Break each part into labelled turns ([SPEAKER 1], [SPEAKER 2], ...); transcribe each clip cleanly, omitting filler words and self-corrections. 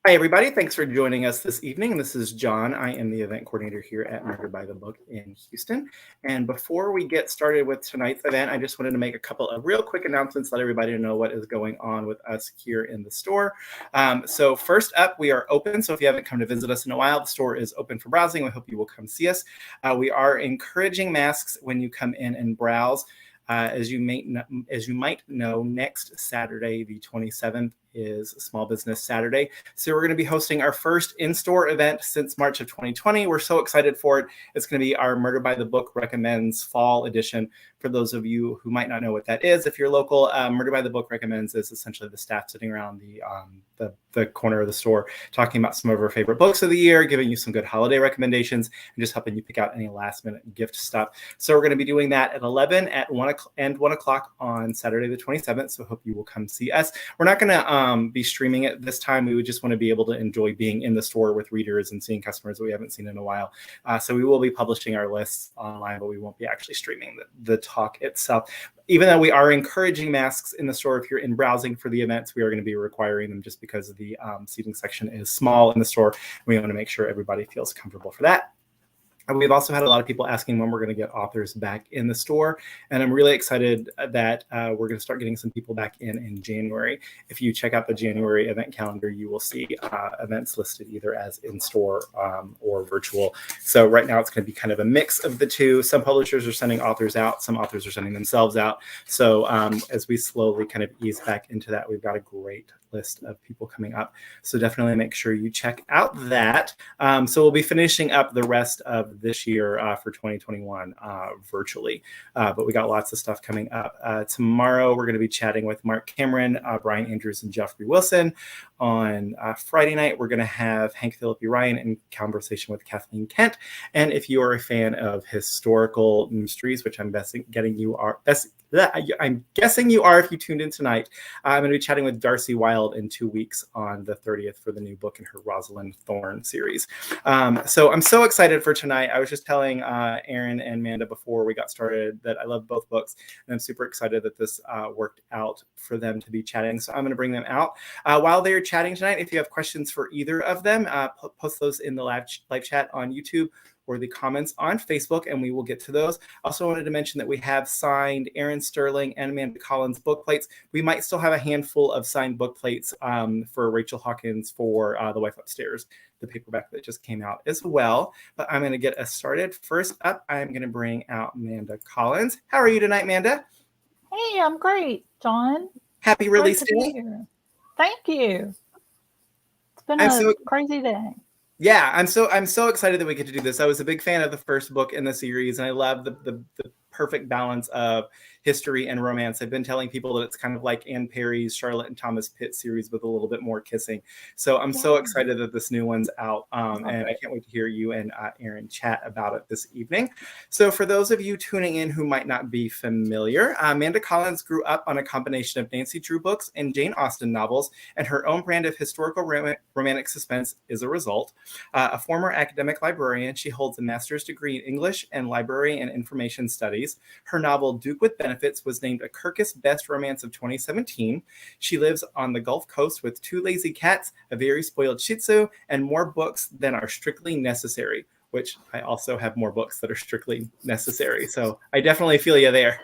[SPEAKER 1] Hi, everybody. Thanks for joining us this evening. This is John. I am the event coordinator here at Murder by the Book in Houston. And before we get started with tonight's event, I just wanted to make a couple of real quick announcements, let everybody know what is going on with us here in the store. So first up, we are open. So if you haven't come to visit us in a while, the store is open for browsing. We hope you will come see us. We are encouraging masks when you come in and browse. As you might know, next Saturday, the 27th, is Small Business Saturday. So we're going to be hosting our first in-store event since March of 2020. We're so excited for it. It's going to be our Murder by the Book Recommends Fall Edition. For those of you who might not know what that is, if you're local, Murder by the Book Recommends is essentially the staff sitting around the corner of the store talking about some of our favorite books of the year, giving you some good holiday recommendations, and just helping you pick out any last-minute gift stuff. So we're going to be doing that at 11 at 1 o'clock on Saturday the 27th, so hope you will come see us. We're not going to be streaming it this time. We would just want to be able to enjoy being in the store with readers and seeing customers that we haven't seen in a while. So we will be publishing our lists online, but we won't be actually streaming the talk itself. Even though we are encouraging masks in the store, if you're in browsing for the events, we are going to be requiring them just because the seating section is small in the store. We want to make sure everybody feels comfortable for that. We've also had a lot of people asking when we're going to get authors back in the store. And I'm really excited that we're going to start getting some people back in January. If you check out the January event calendar, you will see events listed either as in-store or virtual. So right now it's going to be kind of a mix of the two. Some publishers are sending authors out. Some authors are sending themselves out. So as we slowly kind of ease back into that, we've got a great list of people coming up. So definitely make sure you check out that. So we'll be finishing up the rest of this year for 2021 virtually. But we got lots of stuff coming up. Tomorrow, we're going to be chatting with Mark Cameron, Brian Andrews, and Jeffrey Wilson. On Friday night, we're going to have Hank Philippi Ryan in conversation with Kathleen Kent. And if you are a fan of historical mysteries, which I'm guessing you are if you tuned in tonight, I'm going to be chatting with Darcy Wilde in 2 weeks on the 30th for the new book in her Rosalind Thorne series. So I'm so excited for tonight. I was just telling Erin and Manda before we got started that I love both books, and I'm super excited that this worked out for them to be chatting. So I'm going to bring them out. While they're chatting tonight, if you have questions for either of them, post those in the live chat on YouTube or the comments on Facebook, and we will get to those. Also wanted to mention that we have signed Erin Sterling and Manda Collins book plates. We might still have a handful of signed book plates for Rachel Hawkins for The Wife Upstairs, the paperback that just came out as well. But I'm going to get us started. First up, I'm going to bring out Manda Collins. How are you tonight, Manda?
[SPEAKER 2] Hey, I'm great, John.
[SPEAKER 1] Happy release day.
[SPEAKER 2] Thank you. It's been a crazy day.
[SPEAKER 1] Yeah, I'm so excited that we get to do this. I was a big fan of the first book in the series, and I love the perfect balance of history and romance. I've been telling people that it's kind of like Anne Perry's Charlotte and Thomas Pitt series with a little bit more kissing. So I'm so excited that this new one's out, and I can't wait to hear you and Erin chat about it this evening. So for those of you tuning in who might not be familiar, Manda Collins grew up on a combination of Nancy Drew books and Jane Austen novels, and her own brand of historical romantic suspense is a result. A former academic librarian, she holds a master's degree in English and Library and Information Studies. Her novel, Duke with Benefits, was named a Kirkus Best Romance of 2017. She lives on the Gulf Coast with 2 lazy cats, a very spoiled Shih Tzu, and more books than are strictly necessary, which I also have more books that are strictly necessary. So I definitely feel you there.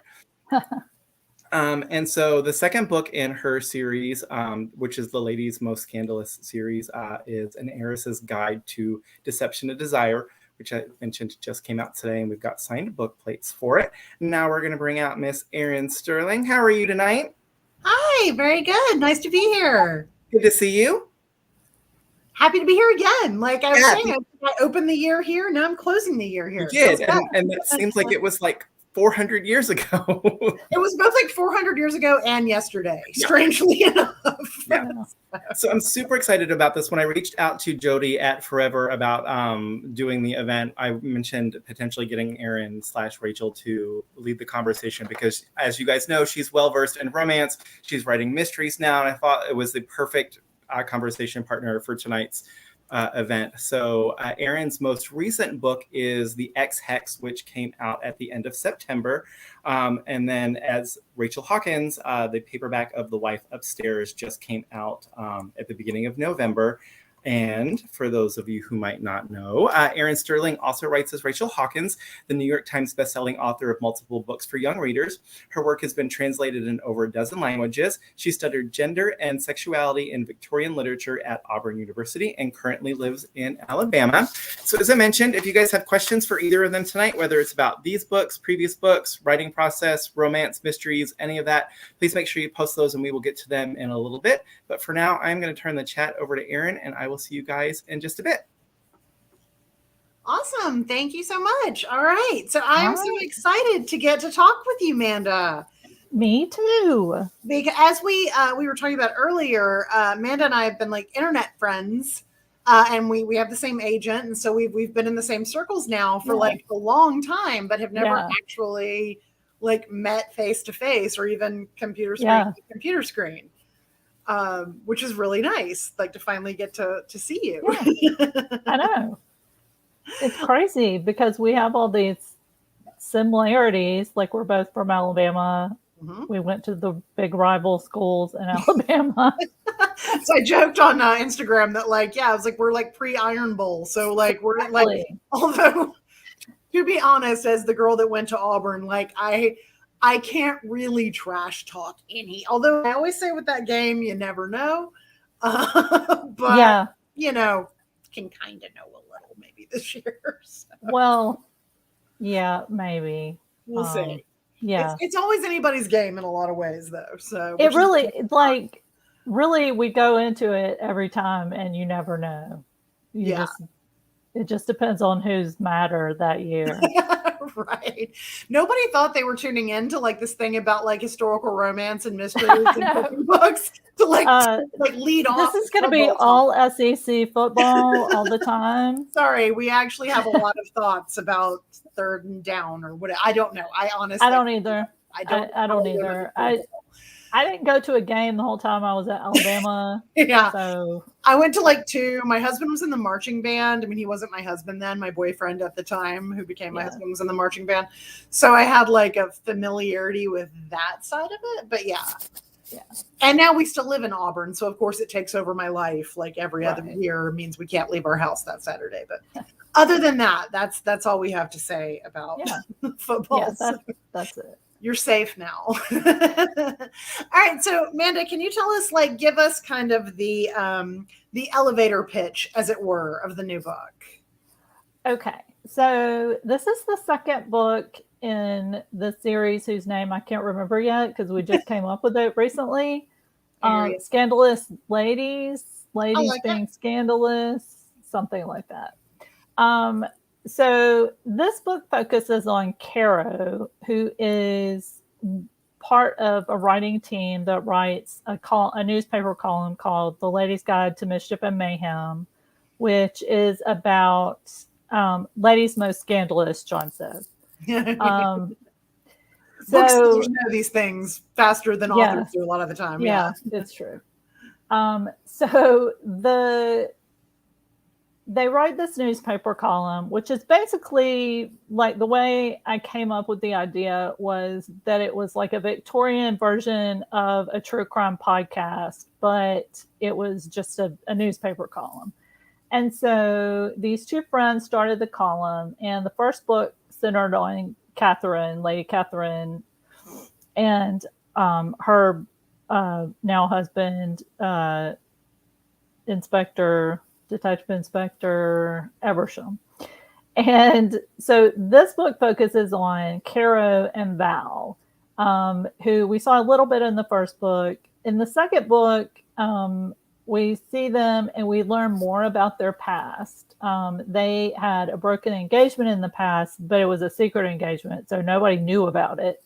[SPEAKER 1] And so the second book in her series, which is the Ladies' Most Scandalous series, is An Heiress's Guide to Deception and Desire, which I mentioned just came out today, and we've got signed book plates for it. Now we're going to bring out Miss Erin Sterling. How are you tonight?
[SPEAKER 3] Hi, very good. Nice to be here.
[SPEAKER 1] Good to see you.
[SPEAKER 3] Happy to be here again. Like I was saying, I opened the year here. Now I'm closing the year here.
[SPEAKER 1] You did, and it seems like it was like 400 years ago.
[SPEAKER 3] It was both like 400 years ago and yesterday, strangely enough.
[SPEAKER 1] Yeah. So I'm super excited about this. When I reached out to Jody at Forever about doing the event, I mentioned potentially getting Erin/Rachel to lead the conversation because, as you guys know, she's well-versed in romance. She's writing mysteries now, and I thought it was the perfect conversation partner for tonight's event. So Erin's most recent book is The Ex-Hex, which came out at the end of September. And then as Rachel Hawkins, the paperback of The Wife Upstairs just came out at the beginning of November. And for those of you who might not know, Erin Sterling also writes as Rachel Hawkins, the New York Times bestselling author of multiple books for young readers. Her work has been translated in over a dozen languages. She studied gender and sexuality in Victorian literature at Auburn University and currently lives in Alabama. So as I mentioned, if you guys have questions for either of them tonight, whether it's about these books, previous books, writing process, romance, mysteries, any of that, please make sure you post those and we will get to them in a little bit. But for now, I'm going to turn the chat over to Erin and I will see you guys in just a bit.
[SPEAKER 3] Awesome. Thank you so much. All right. So I'm so excited to get to talk with you, Manda.
[SPEAKER 2] Me too.
[SPEAKER 3] Because as we were talking about earlier, Manda and I have been like internet friends, and we have the same agent, and so we've been in the same circles now for like a long time, but have never actually like met face to face or even computer screen to computer screen. Which is really nice, like to finally get to see you.
[SPEAKER 2] I know. It's crazy because we have all these similarities. Like we're both from Alabama. Mm-hmm. We went to the big rival schools in Alabama.
[SPEAKER 3] So I joked on Instagram that like, I was like, we're like pre-Iron Bowl. So like we're like, although to be honest, as the girl that went to Auburn, like I can't really trash talk although I always say with that game, you never know. But, you know, can kind of know a little maybe this year. So.
[SPEAKER 2] Well, yeah, maybe.
[SPEAKER 3] We'll see.
[SPEAKER 2] Yeah.
[SPEAKER 3] It's always anybody's game in a lot of ways, though. So
[SPEAKER 2] it really, like, really, we go into it every time and you never know. It just depends on who's madder that year.
[SPEAKER 3] Right. Nobody thought they were tuning in to like this thing about like historical romance and mysteries and books to like lead off.
[SPEAKER 2] This is going to be all SEC football all the time.
[SPEAKER 3] Sorry, we actually have a lot of thoughts about third and down or whatever. I don't know. I honestly,
[SPEAKER 2] I don't either. I don't either. I didn't go to a game the whole time I was at Alabama. So
[SPEAKER 3] I went to like two. My husband was in the marching band. I mean, he wasn't my husband then. My boyfriend at the time, who became my husband, was in the marching band. So I had like a familiarity with that side of it. But yeah. And now we still live in Auburn. So of course it takes over my life. Like every other year means we can't leave our house that Saturday. But other than that, that's all we have to say about football.
[SPEAKER 2] Yeah, that's it.
[SPEAKER 3] You're safe now. All right. So Manda, can you tell us, like, give us kind of the elevator pitch, as it were, of the new book?
[SPEAKER 2] Okay. So this is the second book in the series whose name I can't remember yet because we just came up with it recently. Scandalous Ladies being scandalous, something like that. So this book focuses on Caro, who is part of a writing team that writes a newspaper column called The Ladies' Guide to Mischief and Mayhem, which is about ladies' most scandalous, John says.
[SPEAKER 3] Booksellers know these things faster than authors do a lot of the time.
[SPEAKER 2] Yeah, it's true. So they write this newspaper column, which is basically like the way I came up with the idea was that it was like a Victorian version of a true crime podcast, but it was just a newspaper column. And so these two friends started the column, and the first book centered on Catherine, Lady Catherine, and her now husband, Detective Inspector Eversham. And so this book focuses on Caro and Val, who we saw a little bit in the first book. In the second book, we see them and we learn more about their past. They had a broken engagement in the past, but it was a secret engagement, so nobody knew about it.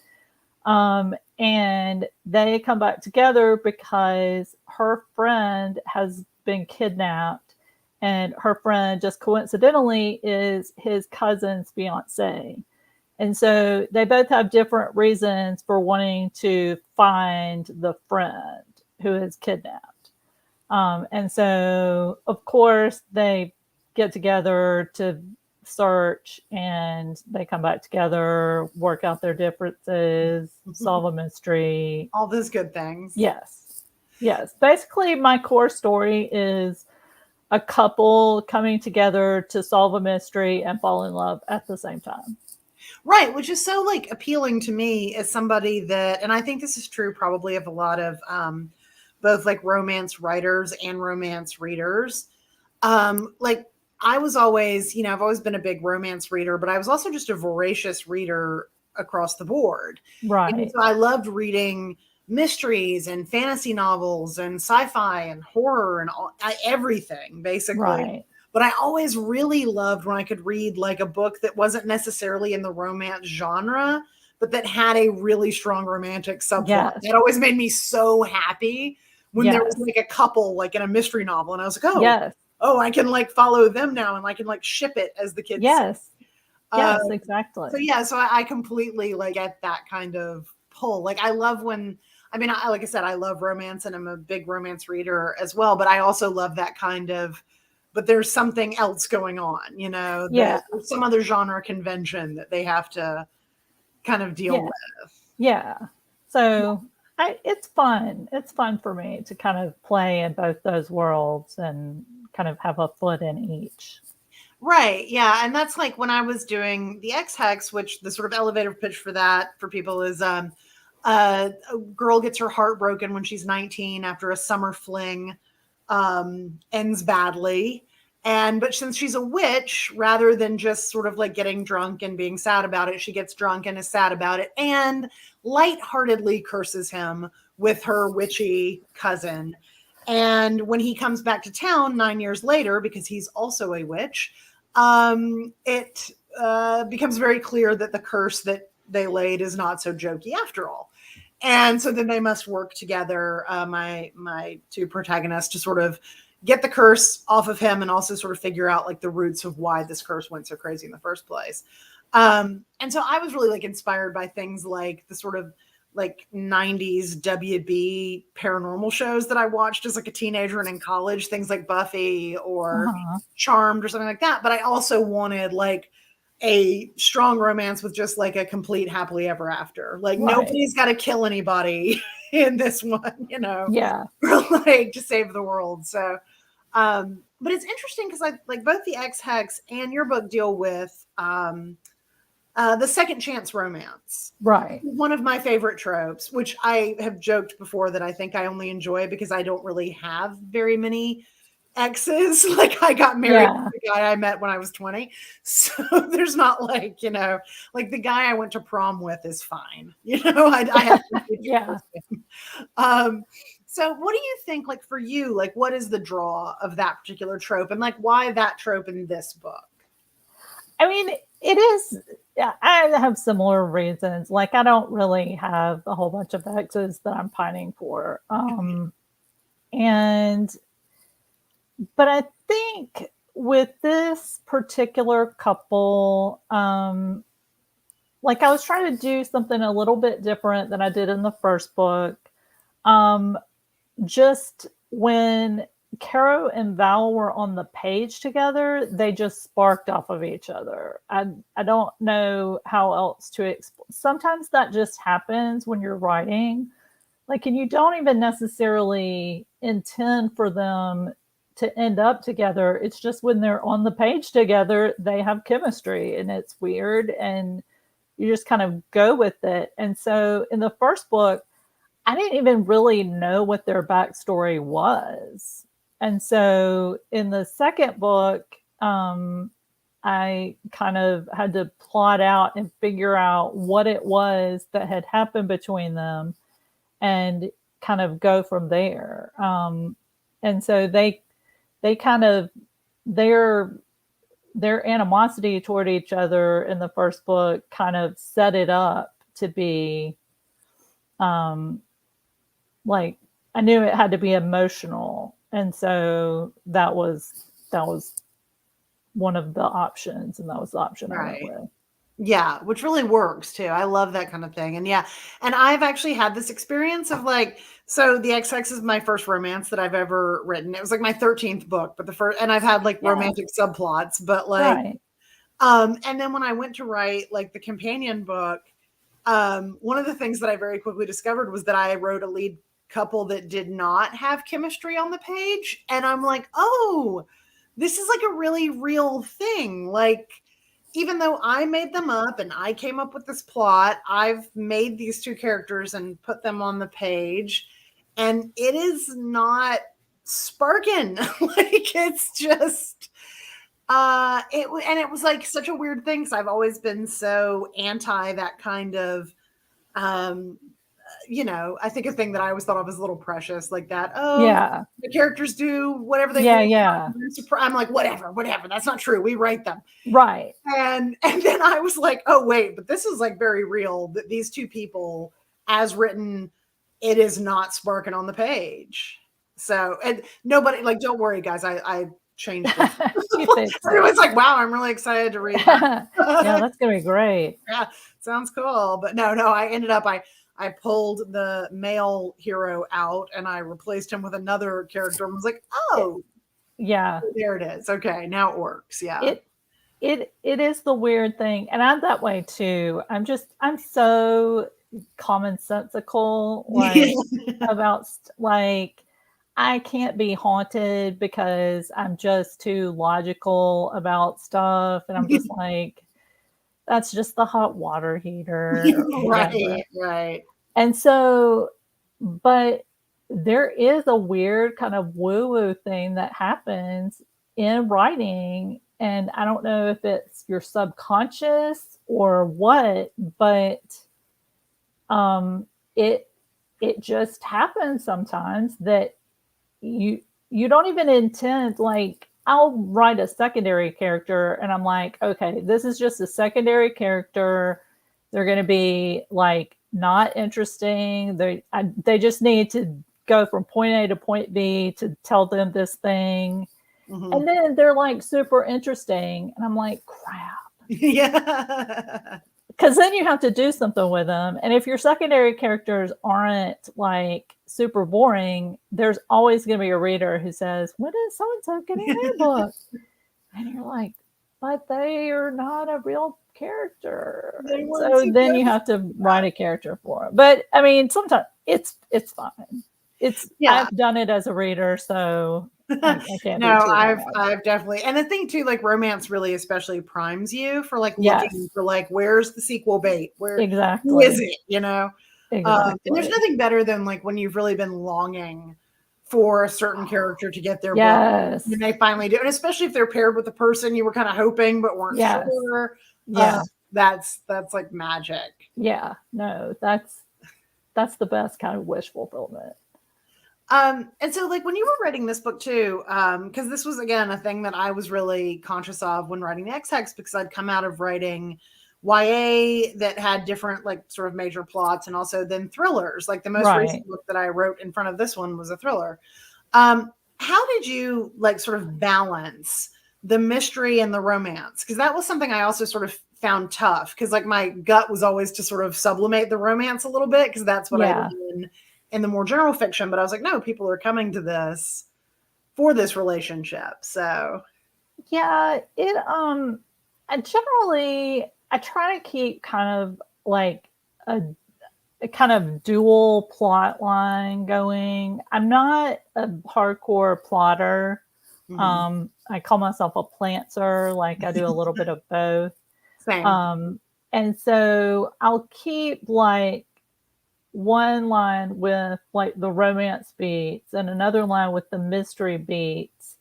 [SPEAKER 2] And they come back together because her friend has been kidnapped. And her friend, just coincidentally, is his cousin's fiance. And so they both have different reasons for wanting to find the friend who is kidnapped. And so, of course, they get together to search, and they come back together, work out their differences, solve a mystery.
[SPEAKER 3] All those good things.
[SPEAKER 2] Yes. Basically, my core story is a couple coming together to solve a mystery and fall in love at the same time.
[SPEAKER 3] Right, which is so like appealing to me as somebody that, and I think this is true probably of a lot of both like romance writers and romance readers. Like I was always, I've always been a big romance reader, but I was also just a voracious reader across the board.
[SPEAKER 2] Right.
[SPEAKER 3] And so I loved reading mysteries and fantasy novels and sci-fi and horror and everything basically.
[SPEAKER 2] Right.
[SPEAKER 3] But I always really loved when I could read like a book that wasn't necessarily in the romance genre, but that had a really strong romantic subplot.
[SPEAKER 2] Yes.
[SPEAKER 3] That always made me so happy when there was like a couple like in a mystery novel. And I was like, I can like follow them now and I can like ship it, as the kids say.
[SPEAKER 2] Yes, exactly.
[SPEAKER 3] So I completely like get that kind of pull. Like I love when, like I said, I love romance and I'm a big romance reader as well, but I also love that kind of, but there's something else going on, there's some other genre convention that they have to kind of deal with.
[SPEAKER 2] Yeah. So it's fun. It's fun for me to kind of play in both those worlds and kind of have a foot in each.
[SPEAKER 3] Right. Yeah. And that's like when I was doing the X-Hex, which the sort of elevator pitch for that for people is a girl gets her heart broken when she's 19 after a summer fling ends badly. But since she's a witch, rather than just sort of like getting drunk and being sad about it, she gets drunk and is sad about it and lightheartedly curses him with her witchy cousin. And when he comes back to town 9 years later, because he's also a witch, it becomes very clear that the curse that they laid is not so jokey after all. And so then they must work together, my two protagonists, to sort of get the curse off of him and also sort of figure out like the roots of why this curse went so crazy in the first place. And so I was really like inspired by things like the sort of like 90s WB paranormal shows that I watched as like a teenager and in college, things like Buffy or Charmed or something like that. But I also wanted like a strong romance with just like a complete happily ever after. Like nobody's got to kill anybody in this one,
[SPEAKER 2] Yeah.
[SPEAKER 3] like to save the world. So, but it's interesting because I like both the X-Hex and your book deal with the second chance romance.
[SPEAKER 2] Right.
[SPEAKER 3] One of my favorite tropes, which I have joked before that I think I only enjoy because I don't really have very many exes. Like I got married to the guy I met when I was 20. So there's not like, like the guy I went to prom with is fine. I have so what do you think, like for you, like what is the draw of that particular trope and like why that trope in this book?
[SPEAKER 2] I mean, it is, I have similar reasons. Like I don't really have a whole bunch of exes that I'm pining for. But I think with this particular couple, like I was trying to do something a little bit different than I did in the first book. Just when Caro and Val were on the page together, they just sparked off of each other. I don't know how else to explain. Sometimes that just happens when you're writing, like, and you don't even necessarily intend for them to end up together. It's just when they're on the page together, they have chemistry and it's weird and you just kind of go with it. And so in the first book, I didn't even really know what their backstory was. And so in the second book, I kind of had to plot out and figure out what it was that had happened between them and kind of go from there. And so they kind of, their animosity toward each other in the first book kind of set it up to be, like, I knew it had to be emotional. And so that was one of the options, and that was the option I went with.
[SPEAKER 3] Yeah, which really works too. I love that kind of thing. And and I've actually had this experience of like, so the X-Hex is my first romance that I've ever written. It was like my 13th book, but and I've had like romantic subplots, but like, and then when I went to write like the companion book, one of the things that I very quickly discovered was that I wrote a lead couple that did not have chemistry on the page. And I'm like, oh, this is like a really real thing. Like, even though I made them up and I came up with this plot, I've made these two characters and put them on the page, and it is not sparking. Like, it's just it was like such a weird thing, because I've always been so anti that kind of I think a thing that I always thought of as a little precious, like that. Oh,
[SPEAKER 2] Yeah.
[SPEAKER 3] the characters do whatever they
[SPEAKER 2] Yeah,
[SPEAKER 3] want.
[SPEAKER 2] yeah.
[SPEAKER 3] I'm like, whatever. That's not true. We write them.
[SPEAKER 2] Right.
[SPEAKER 3] And then I was like, oh, wait, but this is like very real, that these two people, as written, it is not sparking on the page. So, and nobody, like, don't worry, guys, I changed it. Everyone's like, wow, I'm really excited to read that.
[SPEAKER 2] Yeah, that's gonna be great.
[SPEAKER 3] Yeah, sounds cool. But no, I ended up, I pulled the male hero out and I replaced him with another character and was like, oh,
[SPEAKER 2] yeah,
[SPEAKER 3] there it is. Okay, now it works. Yeah.
[SPEAKER 2] It is the weird thing, and I'm that way too. I'm so commonsensical, like about like I can't be haunted because I'm just too logical about stuff, and I'm just like, that's just the hot water heater.
[SPEAKER 3] Right.
[SPEAKER 2] And so, but there is a weird kind of woo-woo thing that happens in writing. And I don't know if it's your subconscious or what, but it just happens sometimes that you don't even intend, like, I'll write a secondary character and I'm like, okay, this is just a secondary character. They're going to be like not interesting. They just need to go from point A to point B to tell them this thing. Mm-hmm. And then they're like super interesting. And I'm like, crap.
[SPEAKER 3] Yeah.
[SPEAKER 2] Because then you have to do something with them. And if your secondary characters aren't like super boring, there's always going to be a reader who says, when is so-and-so getting their book? And you're like, but they are not a real character. So then you have to write a character for them. But I mean, sometimes it's fine. I've done it as a reader, so I can't.
[SPEAKER 3] No, I've definitely, and the thing too, like romance really especially primes you for like looking for like, where's the sequel bait? Who is it? Exactly. And there's nothing better than like when you've really been longing for a certain character to get their book, and they finally do, and especially if they're paired with a person you were kind of hoping but weren't sure. That's like magic.
[SPEAKER 2] Yeah, no, that's the best kind of wish fulfillment.
[SPEAKER 3] And so like when you were writing this book too, because this was again a thing that I was really conscious of when writing the X-Hex, because I'd come out of writing YA that had different like sort of major plots, and also then thrillers. Like the most recent book that I wrote in front of this one was a thriller. How did you like sort of balance the mystery and the romance? Because that was something I also sort of found tough, because like my gut was always to sort of sublimate the romance a little bit, because that's what I did in the more general fiction. But I was like, no, people are coming to this for this relationship. So
[SPEAKER 2] I try to keep kind of like a kind of dual plot line going. I'm not a hardcore plotter. Mm-hmm. I call myself a plantser. Like I do a little bit of both.
[SPEAKER 3] Same.
[SPEAKER 2] And so I'll keep like one line with like the romance beats and another line with the mystery beats,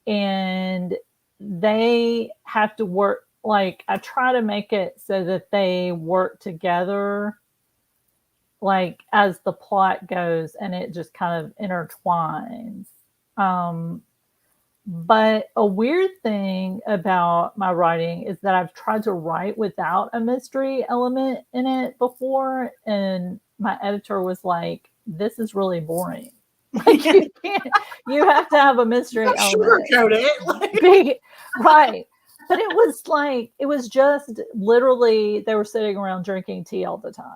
[SPEAKER 2] and they have to work. Like I try to make it so that they work together, like as the plot goes, and it just kind of intertwines. But a weird thing about my writing is that I've tried to write without a mystery element in it before, and my editor was like, "This is really boring. Like you have to have a mystery element."
[SPEAKER 3] Sugarcoat it,
[SPEAKER 2] right? But it was just literally they were sitting around drinking tea all the time,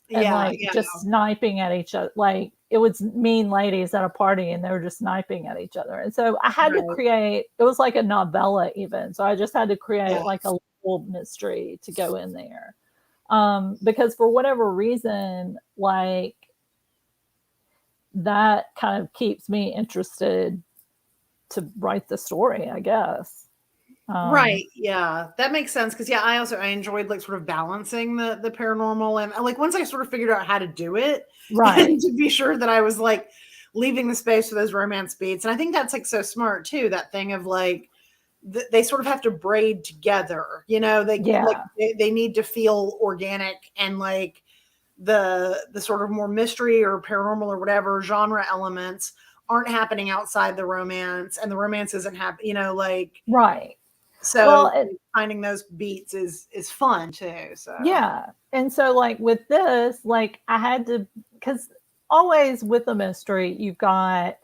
[SPEAKER 2] and just sniping at each other. Like it was mean ladies at a party, and they were just sniping at each other. And so I had to create. It was like a novella, even. So I just had to create like a little mystery to go in there, because for whatever reason, like that kind of keeps me interested to write the story, I guess.
[SPEAKER 3] Right. Yeah, that makes sense. Because yeah, I enjoyed like sort of balancing the paranormal, and like once I sort of figured out how to do it,
[SPEAKER 2] Right.
[SPEAKER 3] and to be sure that I was like leaving the space for those romance beats. And I think that's like so smart too. That thing of like they sort of have to braid together. You know, they need to feel organic, and like the sort of more mystery or paranormal or whatever genre elements aren't happening outside the romance, and the romance isn't happening. You know, like
[SPEAKER 2] right.
[SPEAKER 3] so finding those beats is fun too. So
[SPEAKER 2] yeah. And so like with this, like I had to, because always with a mystery, you've got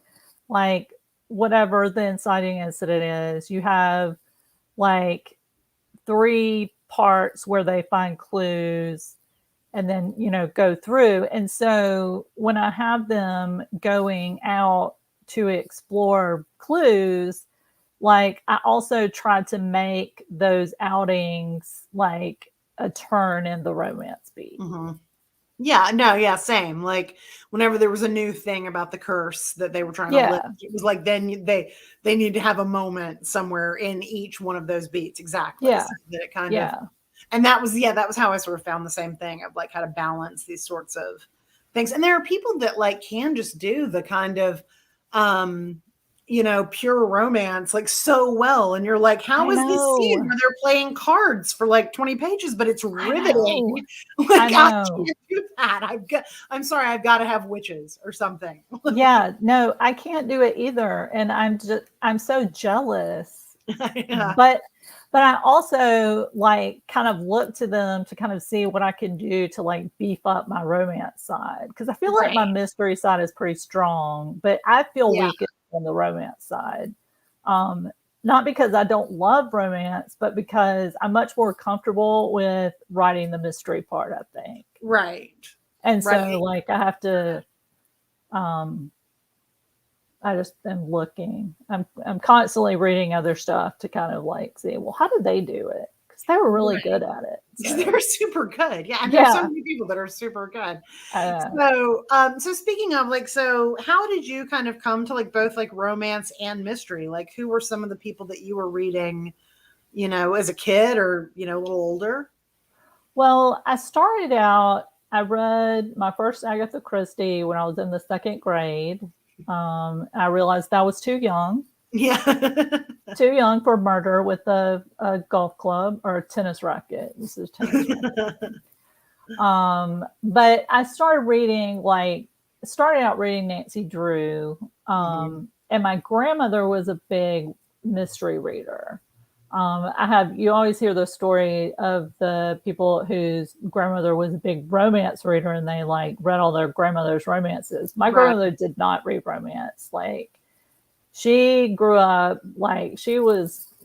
[SPEAKER 2] like whatever the inciting incident is, you have like 3 parts where they find clues and then, you know, go through. And so when I have them going out to explore clues, like I also tried to make those outings like a turn in the romance beat.
[SPEAKER 3] Mm-hmm. Yeah, no, yeah, same. Like whenever there was a new thing about the curse that they were trying to lift, it was like then they need to have a moment somewhere in each one of those beats. Exactly.
[SPEAKER 2] Yeah.
[SPEAKER 3] So that it kind of, and that was how I sort of found the same thing of like how to balance these sorts of things. And there are people that like can just do the kind of you know, pure romance like so well, and you're like, how is this scene where they're playing cards for like 20 pages, but it's riveting? Like I can't do that. I'm sorry, I've got to have witches or something.
[SPEAKER 2] Yeah, no, I can't do it either, and I'm so jealous.
[SPEAKER 3] Yeah.
[SPEAKER 2] But I also like kind of look to them to kind of see what I can do to like beef up my romance side, because I feel like my mystery side is pretty strong, but I feel weak on the romance side. Not because I don't love romance, but because I'm much more comfortable with writing the mystery part, I think.
[SPEAKER 3] Right.
[SPEAKER 2] And so like I have to I just am looking. I'm constantly reading other stuff to kind of like see, well, how did they do it? Because they were really good at it.
[SPEAKER 3] So. They're super good. Yeah. And there's so many people that are super good. So speaking of like, so how did you kind of come to like both like romance and mystery? Like who were some of the people that you were reading, you know, as a kid or, you know, a little older?
[SPEAKER 2] Well, I started out, I read my first Agatha Christie when I was in the 2nd grade. I realized I was too young.
[SPEAKER 3] Yeah.
[SPEAKER 2] Too young for murder with a golf club or a tennis racket. This is tennis racket. But I started out reading Nancy Drew. And my grandmother was a big mystery reader. You always hear the story of the people whose grandmother was a big romance reader and they like read all their grandmother's romances. My grandmother did not read romance. Like she grew up like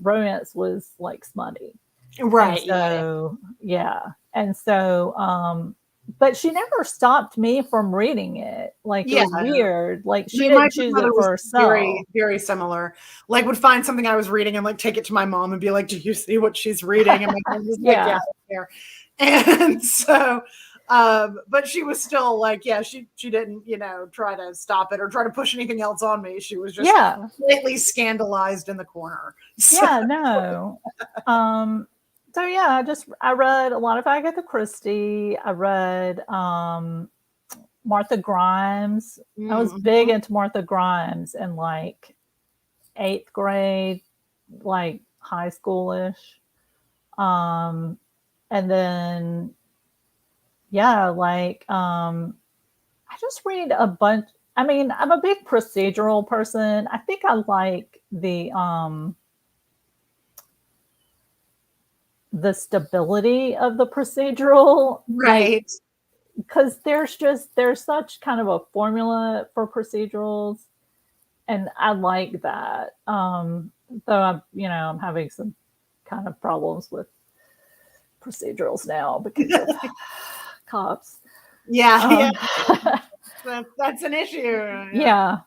[SPEAKER 2] romance was like smutty.
[SPEAKER 3] Right.
[SPEAKER 2] And so, yeah. And so, but she never stopped me from reading it. Like it was weird. Like she didn't choose it for herself.
[SPEAKER 3] Very, very similar. Like would find something I was reading and like take it to my mom and be like, "Do you see what she's reading?" And my mom was like, "Yeah, there." And so, but she was still like, yeah, she didn't, you know, try to stop it or try to push anything else on me. She was just completely scandalized in the corner. So.
[SPEAKER 2] Yeah, no. So yeah, I read a lot of Agatha Christie. I read Martha Grimes. I was big into Martha Grimes in like 8th grade, like high schoolish. And then I just read a bunch. I mean, I'm a big procedural person. I think I like the stability of the procedural,
[SPEAKER 3] right?
[SPEAKER 2] Because there's such kind of a formula for procedurals, and I like that. Though I'm having some kind of problems with procedurals now because of cops.
[SPEAKER 3] Yeah, that's an issue.
[SPEAKER 2] Yeah.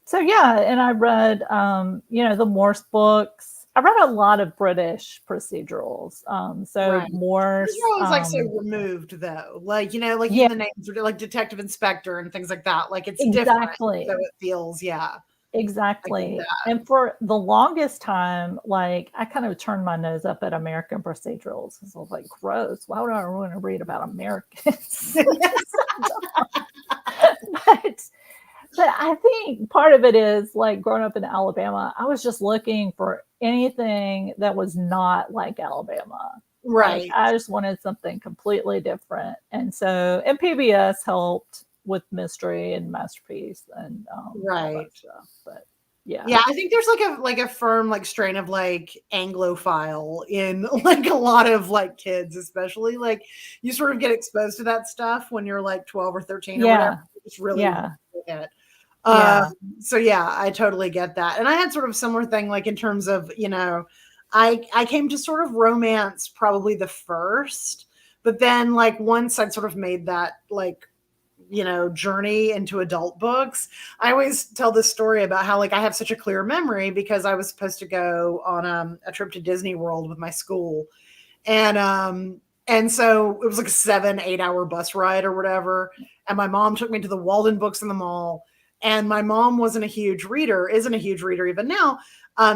[SPEAKER 2] So yeah, and I read the Morse books. I read a lot of British procedurals. So
[SPEAKER 3] Right.
[SPEAKER 2] more,
[SPEAKER 3] These are always like so removed though. Like, like
[SPEAKER 2] yeah,
[SPEAKER 3] even the names are like detective inspector and things like that. Like it's different.
[SPEAKER 2] exactly.
[SPEAKER 3] So it feels, yeah.
[SPEAKER 2] Exactly.
[SPEAKER 3] that.
[SPEAKER 2] And for the longest time, like I kind of turned my nose up at American procedurals. So I was like, gross. Why would I want to read about Americans? but but I think part of it is like growing up in Alabama, I was just looking for anything that was not like Alabama. Like
[SPEAKER 3] Right.
[SPEAKER 2] I just wanted something completely different. And PBS helped with mystery and masterpiece and all
[SPEAKER 3] Right.
[SPEAKER 2] that stuff. But yeah.
[SPEAKER 3] Yeah, I think there's like a firm like strain of like Anglophile in like a lot of like kids, especially like you sort of get exposed to that stuff when you're like 12 or 13 or
[SPEAKER 2] Yeah.
[SPEAKER 3] whatever. It's really
[SPEAKER 2] Yeah.
[SPEAKER 3] it.
[SPEAKER 2] Yeah.
[SPEAKER 3] So yeah, I totally get that. And I had sort of similar thing, like in terms of, I came to sort of romance probably the first, but then like once I'd sort of made that like, journey into adult books, I always tell this story about how like I have such a clear memory because I was supposed to go on a trip to Disney World with my school. And so it was like a 7-8 hour bus ride or whatever. And my mom took me to the Walden Books in the mall. And my mom isn't a huge reader even now.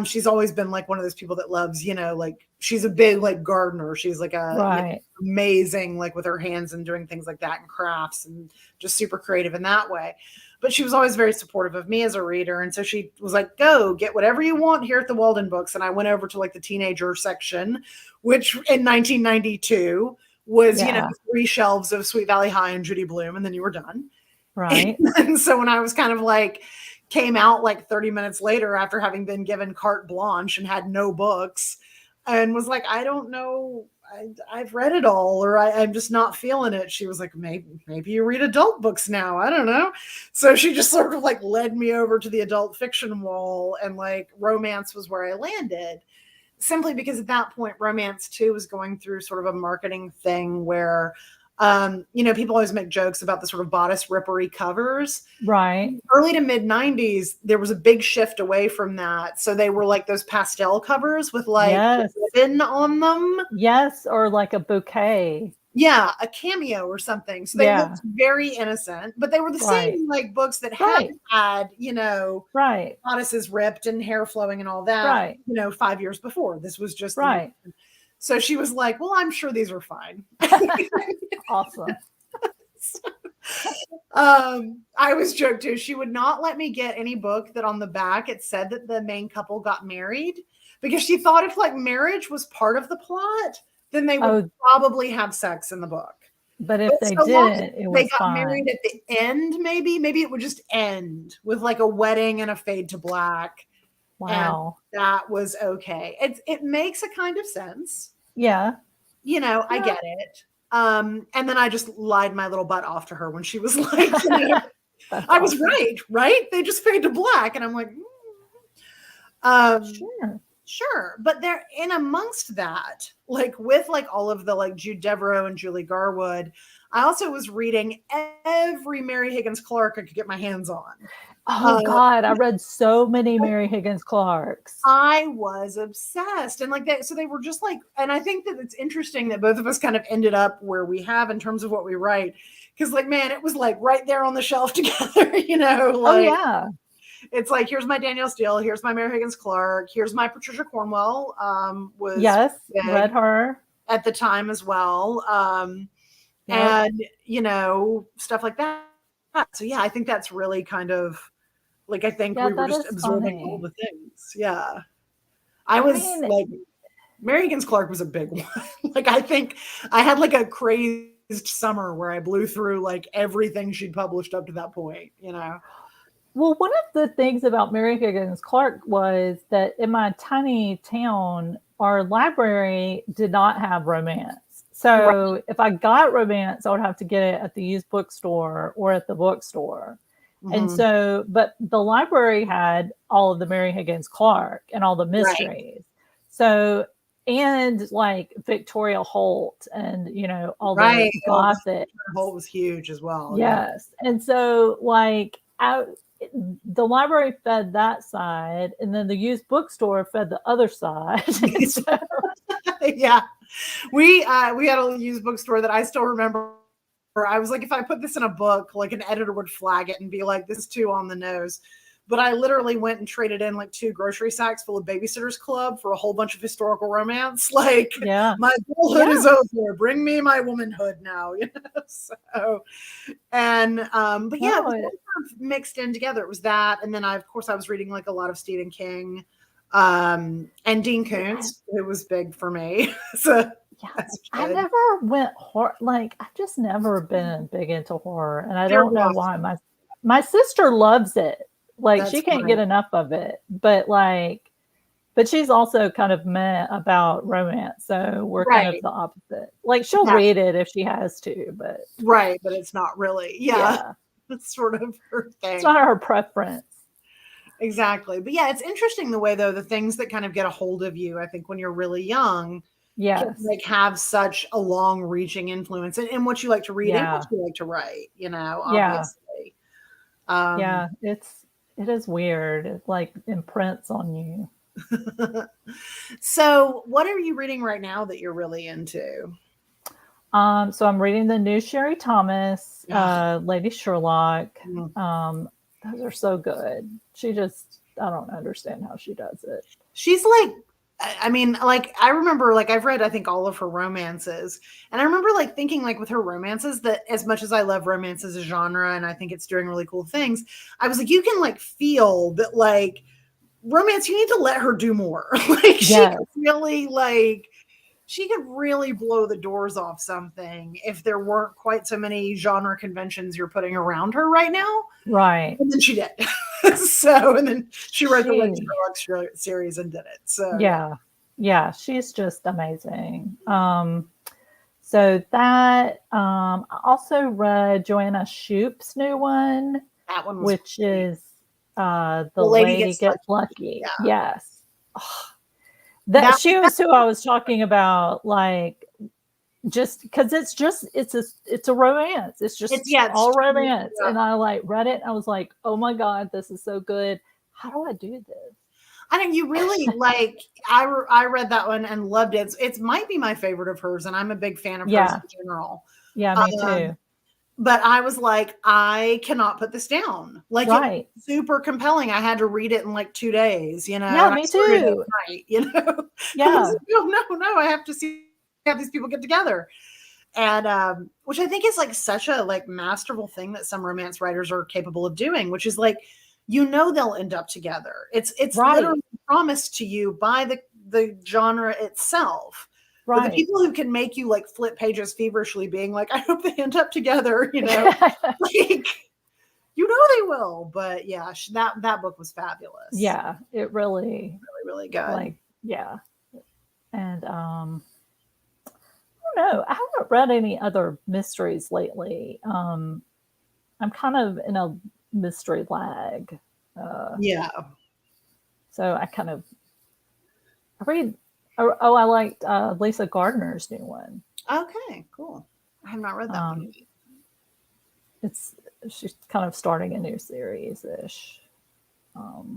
[SPEAKER 3] She's always been like one of those people that loves, like she's a big like gardener. She's like
[SPEAKER 2] Right.
[SPEAKER 3] amazing, like with her hands and doing things like that and crafts and just super creative in that way. But she was always very supportive of me as a reader. And so she was like, go get whatever you want here at the Walden Books. And I went over to like the teenager section, which in 1992 was, 3 shelves of Sweet Valley High and Judy Blume. And then you were done.
[SPEAKER 2] Right.
[SPEAKER 3] And so when I was kind of like, came out like 30 minutes later after having been given carte blanche and had no books and was like, I don't know. I've read it all, or I'm just not feeling it. She was like, maybe you read adult books now. I don't know. So she just sort of like led me over to the adult fiction wall, and like romance was where I landed, simply because at that point, romance too was going through sort of a marketing thing where, people always make jokes about the sort of bodice rippery covers.
[SPEAKER 2] Right.
[SPEAKER 3] Early to mid 90s, there was a big shift away from that. So they were like those pastel covers with like ribbon on them.
[SPEAKER 2] Yes, or like a bouquet.
[SPEAKER 3] Yeah, a cameo or something. So they looked very innocent, but they were the same like books that had, bodices ripped and hair flowing and all that, 5 years before. This was just so she was like, well, I'm sure these are fine.
[SPEAKER 2] Awesome.
[SPEAKER 3] I always joke too. She would not let me get any book that on the back it said that the main couple got married, because she thought if like marriage was part of the plot, then they would probably have sex in the book.
[SPEAKER 2] But if they didn't, it was
[SPEAKER 3] they got married at the end, maybe it would just end with like a wedding and a fade to black.
[SPEAKER 2] Wow.
[SPEAKER 3] And that was okay. It makes a kind of sense.
[SPEAKER 2] Yeah.
[SPEAKER 3] I get it. And then I just lied my little butt off to her when she was like, I was right? They just fade to black. And I'm like, sure. But they're in amongst that, like with like all of the like Jude Devereaux and Julie Garwood, I also was reading every Mary Higgins Clark I could get my hands on.
[SPEAKER 2] Oh God, I read so many Mary Higgins Clarks.
[SPEAKER 3] I was obsessed. And like that, so they were just like, and I think that it's interesting that both of us kind of ended up where we have in terms of what we write. Cause like, man, it was like right there on the shelf together, like, it's like, here's my Danielle Steele, here's my Mary Higgins Clark, here's my Patricia Cornwell, was
[SPEAKER 2] read her
[SPEAKER 3] at the time as well. And stuff like that. So yeah, I think that's really kind of like, I think we were just absorbing all the things. Yeah. I like, Mary Higgins Clark was a big one. Like, I think I had like a crazed summer where I blew through like everything she'd published up to that point,
[SPEAKER 2] Well, one of the things about Mary Higgins Clark was that in my tiny town, our library did not have romance. So if I got romance, I would have to get it at the used bookstore or at the bookstore. And so, but the library had all of the Mary Higgins Clark and all the mysteries. So, and like Victoria Holt and, all the Gothic.
[SPEAKER 3] Holt was huge as well.
[SPEAKER 2] Yes. And so like the library fed that side, and then the used bookstore fed the other side. So,
[SPEAKER 3] Yeah, we had a used bookstore that I still remember. I was like, if I put this in a book, like an editor would flag it and be like, this is too on the nose. But I literally went and traded in like 2 grocery sacks full of Babysitter's Club for a whole bunch of historical romance. Like,
[SPEAKER 2] yeah,
[SPEAKER 3] my girlhood is over. Bring me my womanhood now. You know. So, and but yeah, it was all kind of mixed in together. It was that, and then of course I was reading like a lot of Stephen King, and Dean Koontz, who was big for me. So.
[SPEAKER 2] Yeah, I never went horror. Like, I've just never been big into horror, and I
[SPEAKER 3] They're
[SPEAKER 2] don't know
[SPEAKER 3] awesome.
[SPEAKER 2] why. My sister loves it. Like,
[SPEAKER 3] That's
[SPEAKER 2] she can't
[SPEAKER 3] great.
[SPEAKER 2] get enough of it. But she's also kind of meh about romance, so we're kind of
[SPEAKER 3] Right.
[SPEAKER 2] the opposite. Like, she'll
[SPEAKER 3] Yeah.
[SPEAKER 2] read it if she has to, but
[SPEAKER 3] Right, but it's not really. Yeah, that's sort of her thing.
[SPEAKER 2] it's not her preference.
[SPEAKER 3] Exactly. But yeah, it's interesting the way though the things that kind of get a hold of you, I think when you're really young,
[SPEAKER 2] Yes,
[SPEAKER 3] can like have such a long-reaching influence in what you like to read and what you like to write, you know, obviously.
[SPEAKER 2] Yeah, it is weird. It like imprints on you.
[SPEAKER 3] So what are you reading right now that you're really into?
[SPEAKER 2] So I'm reading the new Sherry Thomas, Lady Sherlock. Those are so good. I don't understand how she does it.
[SPEAKER 3] She's like, I mean, like, I remember, like, I've read, I think, all of her romances. And I remember, like, thinking, like, with her romances, that as much as I love romance as a genre and I think it's doing really cool things, I was like, you can, like, feel that, like, romance, you need to let her do more. Like, she could really blow the doors off something if there weren't quite so many genre conventions you're putting around her right now.
[SPEAKER 2] Right.
[SPEAKER 3] And then she did. And then she wrote the Lady Sherlock series and did it. So
[SPEAKER 2] yeah, she's just amazing. So that I also read Joanna Shoop's new one,
[SPEAKER 3] that one was
[SPEAKER 2] which
[SPEAKER 3] great.
[SPEAKER 2] is The Lady Gets Lucky.
[SPEAKER 3] Yeah.
[SPEAKER 2] Yes. That she was who I was talking about, like, just because it's a romance. It's all romance. Yeah. And I like read it and I was like, oh my God, this is so good. How do I do this?
[SPEAKER 3] I think you really like, I read that one and loved it. It might be my favorite of hers, and I'm a big fan of hers in general.
[SPEAKER 2] Yeah, me too.
[SPEAKER 3] But I was like, I cannot put this down. Like, it was super compelling. I had to read it in like 2 days, you know?
[SPEAKER 2] Yeah, me too.
[SPEAKER 3] Night, you know?
[SPEAKER 2] Yeah.
[SPEAKER 3] I was like, no, I have to have these people get together. And which I think is like such a like masterful thing that some romance writers are capable of doing, which is like, you know, they'll end up together. It's literally promised to you by the genre itself. Right. But the people who can make you like flip pages feverishly being like, I hope they end up together, you know, like, you know, they will. But yeah, that book was fabulous.
[SPEAKER 2] Yeah, it really
[SPEAKER 3] good.
[SPEAKER 2] Like, yeah. And I don't know. I haven't read any other mysteries lately. I'm kind of in a mystery lag. So I read. I liked Lisa Gardner's new one.
[SPEAKER 3] Okay, cool. I have not read that one yet.
[SPEAKER 2] She's kind of starting a new series-ish.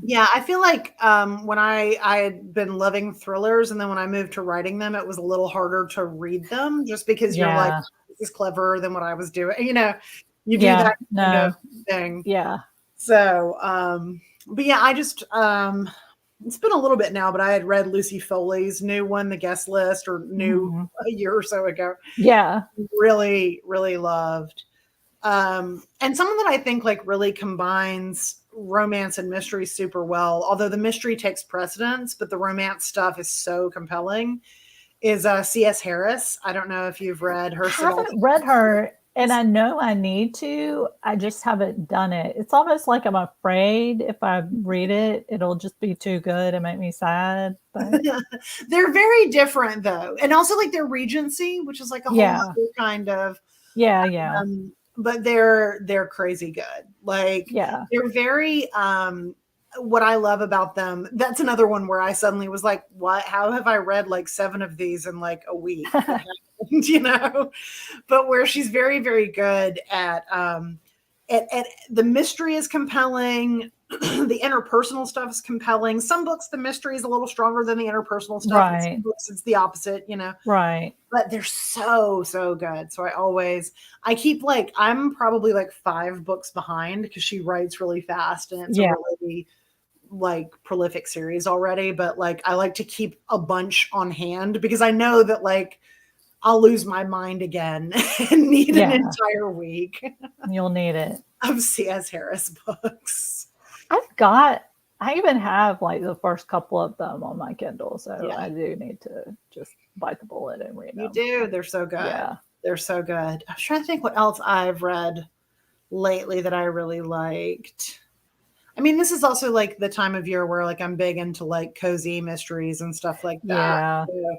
[SPEAKER 3] Yeah, I feel like when I had been loving thrillers, and then when I moved to writing them, it was a little harder to read them, just because you're like, this is cleverer than what I was doing. You know, you do that kind of thing.
[SPEAKER 2] Yeah.
[SPEAKER 3] So, but yeah, I just it's been a little bit now, but I had read Lucy Foley's new one, The Guest List, or new a year or so ago.
[SPEAKER 2] Yeah.
[SPEAKER 3] Really, really loved. And someone that I think like really combines romance and mystery super well, although the mystery takes precedence, but the romance stuff is so compelling, is C.S. Harris. I don't know if you've read her.
[SPEAKER 2] I haven't read her. And I know I need to. I just haven't done it. It's almost like I'm afraid if I read it, it'll just be too good and make me sad. But
[SPEAKER 3] they're very different, though, and also like their Regency, which is like a whole other kind of but they're crazy good. Like they're very. What I love about them, that's another one where I suddenly was like, what? How have I read like 7 of these in like a week? You know, but where she's very, very good at the mystery is compelling. the interpersonal stuff is compelling. Some books, the mystery is a little stronger than the interpersonal stuff.
[SPEAKER 2] Right.
[SPEAKER 3] And some books, it's the opposite,
[SPEAKER 2] Right.
[SPEAKER 3] But they're so good. So I keep like, I'm probably like 5 books behind because she writes really fast and it's a really like prolific series already. But like, I like to keep a bunch on hand because I know that like I'll lose my mind again and need an entire week.
[SPEAKER 2] You'll need it.
[SPEAKER 3] Of C.S. Harris books.
[SPEAKER 2] I even have like the first couple of them on my Kindle, so I do need to just bite the bullet and read them.
[SPEAKER 3] You do. They're so good.
[SPEAKER 2] Yeah.
[SPEAKER 3] They're so good. I was trying to think what else I've read lately that I really liked. I mean, this is also like the time of year where like I'm big into like cozy mysteries and stuff like that.
[SPEAKER 2] Yeah.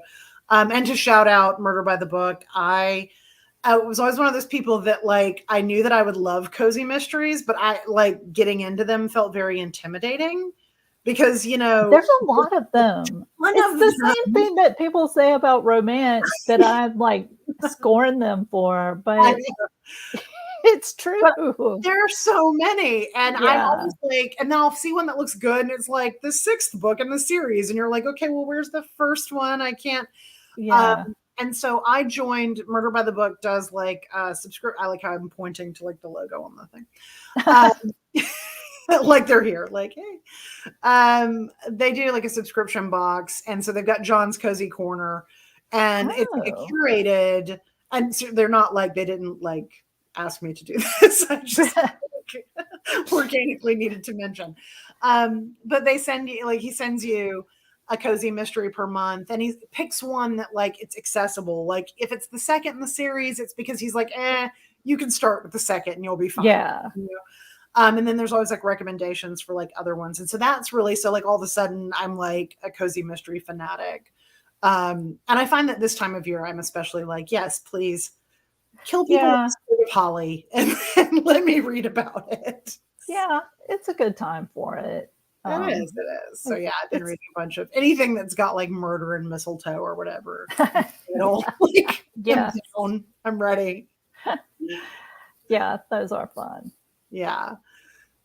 [SPEAKER 3] And to shout out Murder by the Book, I was always one of those people that like I knew that I would love cozy mysteries, but I like getting into them felt very intimidating because there's
[SPEAKER 2] a lot of them. It's the same thing that people say about romance that I like scorn them for, but it's true.
[SPEAKER 3] But there are so many, and I'm always like, and then I'll see one that looks good, and it's like the 6th book in the series, and you're like, okay, well, where's the first one? I can't.
[SPEAKER 2] Yeah.
[SPEAKER 3] And so I joined Murder by the Book does like subscribe. I like how I'm pointing to like the logo on the thing. Like they're here, like, hey, they do like a subscription box. And so they've got John's Cozy Corner and it's like curated. And so they're not like, they didn't like ask me to do this. I just organically needed to mention. But they send you, like, he sends you a cozy mystery per month, and he picks one that like it's accessible. Like if it's the second in the series, it's because he's like, you can start with the second and you'll be fine.
[SPEAKER 2] Yeah.
[SPEAKER 3] And then there's always like recommendations for like other ones. And so that's really, so like all of a sudden I'm like a cozy mystery fanatic. And I find that this time of year, I'm especially like, yes, please kill people with Holly and let me read about it.
[SPEAKER 2] Yeah. It's a good time for it.
[SPEAKER 3] It is. So yeah, I've been reading a bunch of anything that's got like murder and mistletoe or whatever. I'm ready.
[SPEAKER 2] Yeah, those are fun.
[SPEAKER 3] Yeah.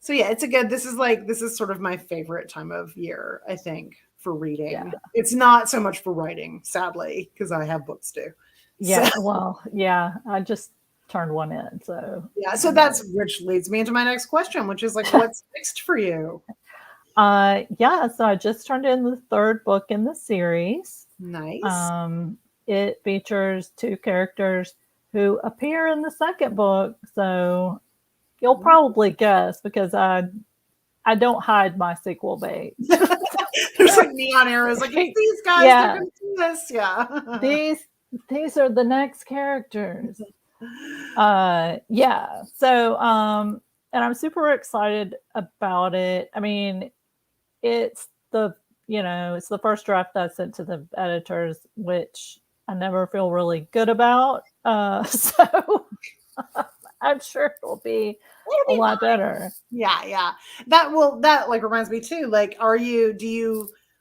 [SPEAKER 3] So yeah, this is sort of my favorite time of year, I think, for reading. Yeah. It's not so much for writing, sadly, because I have books too.
[SPEAKER 2] Yeah. So. Well, yeah, I just turned one in. So
[SPEAKER 3] yeah. So which leads me into my next question, which is like, what's next for you?
[SPEAKER 2] So I just turned in the 3rd book in the series.
[SPEAKER 3] Nice.
[SPEAKER 2] It features 2 characters who appear in the 2nd book, so you'll probably guess because I don't hide my sequel bait.
[SPEAKER 3] There's like neon arrows, like these guys, they're gonna do this. Yeah.
[SPEAKER 2] These are the next characters. Yeah. So and I'm super excited about it. I mean, it's the first draft I sent to the editors, which I never feel really good about. So I'm sure it'll be a lot better.
[SPEAKER 3] Yeah. That like reminds me too. Like,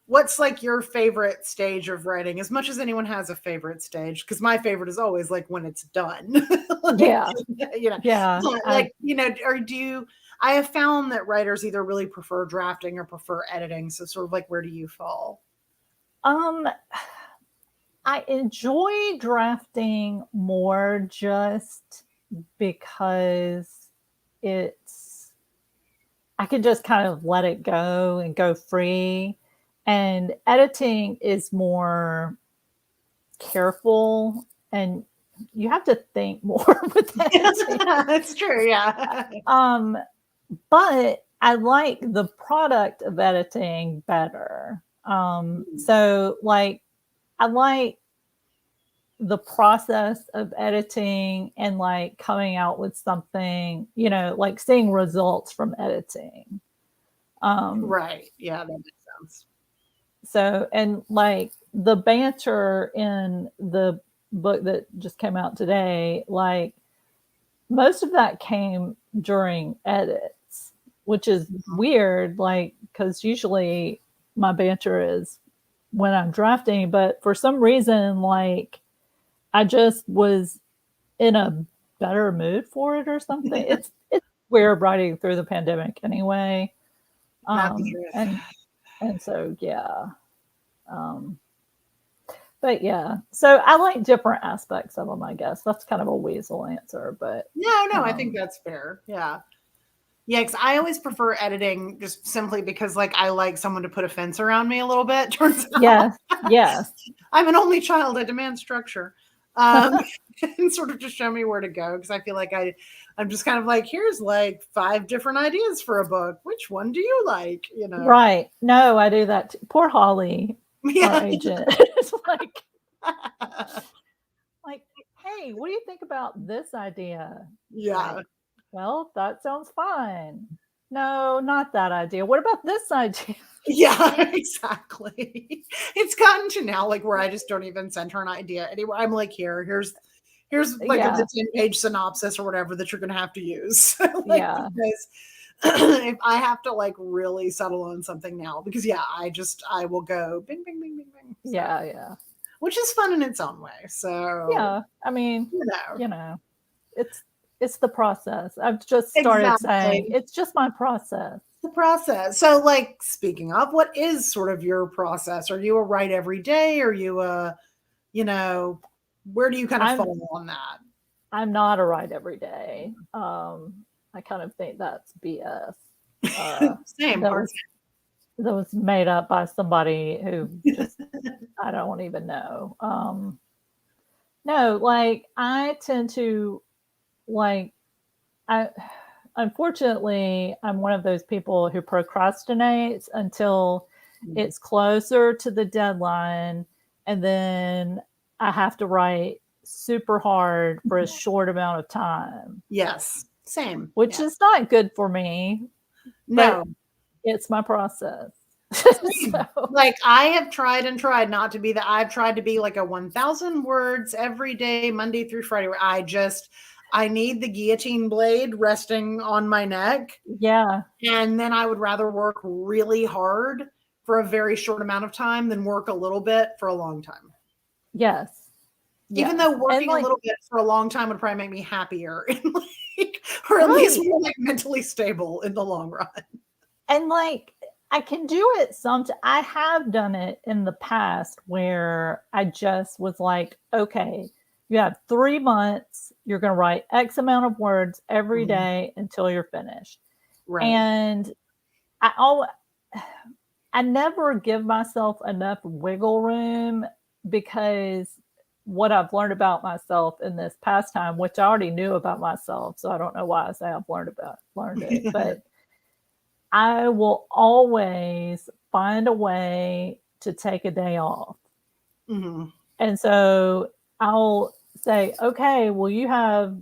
[SPEAKER 3] what's like your favorite stage of writing? As much as anyone has a favorite stage, because my favorite is always like when it's done.
[SPEAKER 2] Yeah.
[SPEAKER 3] Yeah. Like, or do you, I have found that writers either really prefer drafting or prefer editing. So sort of like, where do you fall?
[SPEAKER 2] I enjoy drafting more just because I can just kind of let it go and go free. And editing is more careful and you have to think more with editing.
[SPEAKER 3] That's true. Yeah.
[SPEAKER 2] But I like the product of editing better. So like, I like the process of editing and like coming out with something, like seeing results from editing.
[SPEAKER 3] Right. Yeah, that makes sense.
[SPEAKER 2] So, and like the banter in the book that just came out today, like most of that came during edits, which is weird, like, because usually my banter is when I'm drafting, but for some reason, like, I just was in a better mood for it or something. It's weird writing through the pandemic anyway.
[SPEAKER 3] That's
[SPEAKER 2] Um,
[SPEAKER 3] true.
[SPEAKER 2] and so, yeah. But yeah, so I like different aspects of them, I guess. That's kind of a weasel answer, but
[SPEAKER 3] No, I think that's fair. Yeah. Yeah, because I always prefer editing just simply because, like, I like someone to put a fence around me a little bit. Turns out
[SPEAKER 2] yes.
[SPEAKER 3] I'm an only child. I demand structure. And sort of just show me where to go, because I feel like I'm just kind of like, here's like 5 different ideas for a book. Which one do you like? You know?
[SPEAKER 2] Right. No, I do that too. Poor Holly, our agent. It's like, hey, what do you think about this idea?
[SPEAKER 3] Yeah.
[SPEAKER 2] Like, well, that sounds fine. No, not that idea. What about this idea?
[SPEAKER 3] Yeah, exactly. It's gotten to now, like, where I just don't even send her an idea anywhere. I'm like, here's like a 10-page synopsis or whatever that you're gonna have to use. Like, because if I have to like really settle on something now, because I will go bing, bing, bing, bing, bing. So,
[SPEAKER 2] Yeah.
[SPEAKER 3] Which is fun in its own way. So
[SPEAKER 2] yeah, I mean, it's the process. I've just started saying it's just my process.
[SPEAKER 3] The process. So, like, speaking of, what is sort of your process? Are you a write every day? Are you a, where do you kind of fall on that?
[SPEAKER 2] I'm not a write every day. I kind of think that's BS.
[SPEAKER 3] Same.
[SPEAKER 2] That was made up by somebody who just I don't even know. No, like I tend to unfortunately, I'm one of those people who procrastinates until it's closer to the deadline, and then I have to write super hard for a short amount of time.
[SPEAKER 3] Yes, same.
[SPEAKER 2] Which is not good for me.
[SPEAKER 3] No,
[SPEAKER 2] it's my process.
[SPEAKER 3] So. Like, I have tried and tried not to be that. I've tried to be like a 1,000 words every day, Monday through Friday, where I need the guillotine blade resting on my neck.
[SPEAKER 2] Yeah.
[SPEAKER 3] And then I would rather work really hard for a very short amount of time than work a little bit for a long time.
[SPEAKER 2] Yes.
[SPEAKER 3] Even though working a little bit for a long time would probably make me happier or at least more like mentally stable in the long run.
[SPEAKER 2] And like, I can do it I have done it in the past where I just was like, okay, you have 3 months. You're going to write X amount of words every day until you're finished. Right. And I never give myself enough wiggle room, because what I've learned about myself in this past time, which I already knew about myself, so I don't know why I say I've learned it, but I will always find a way to take a day off. Mm-hmm. And so I'll say, okay, well, you have,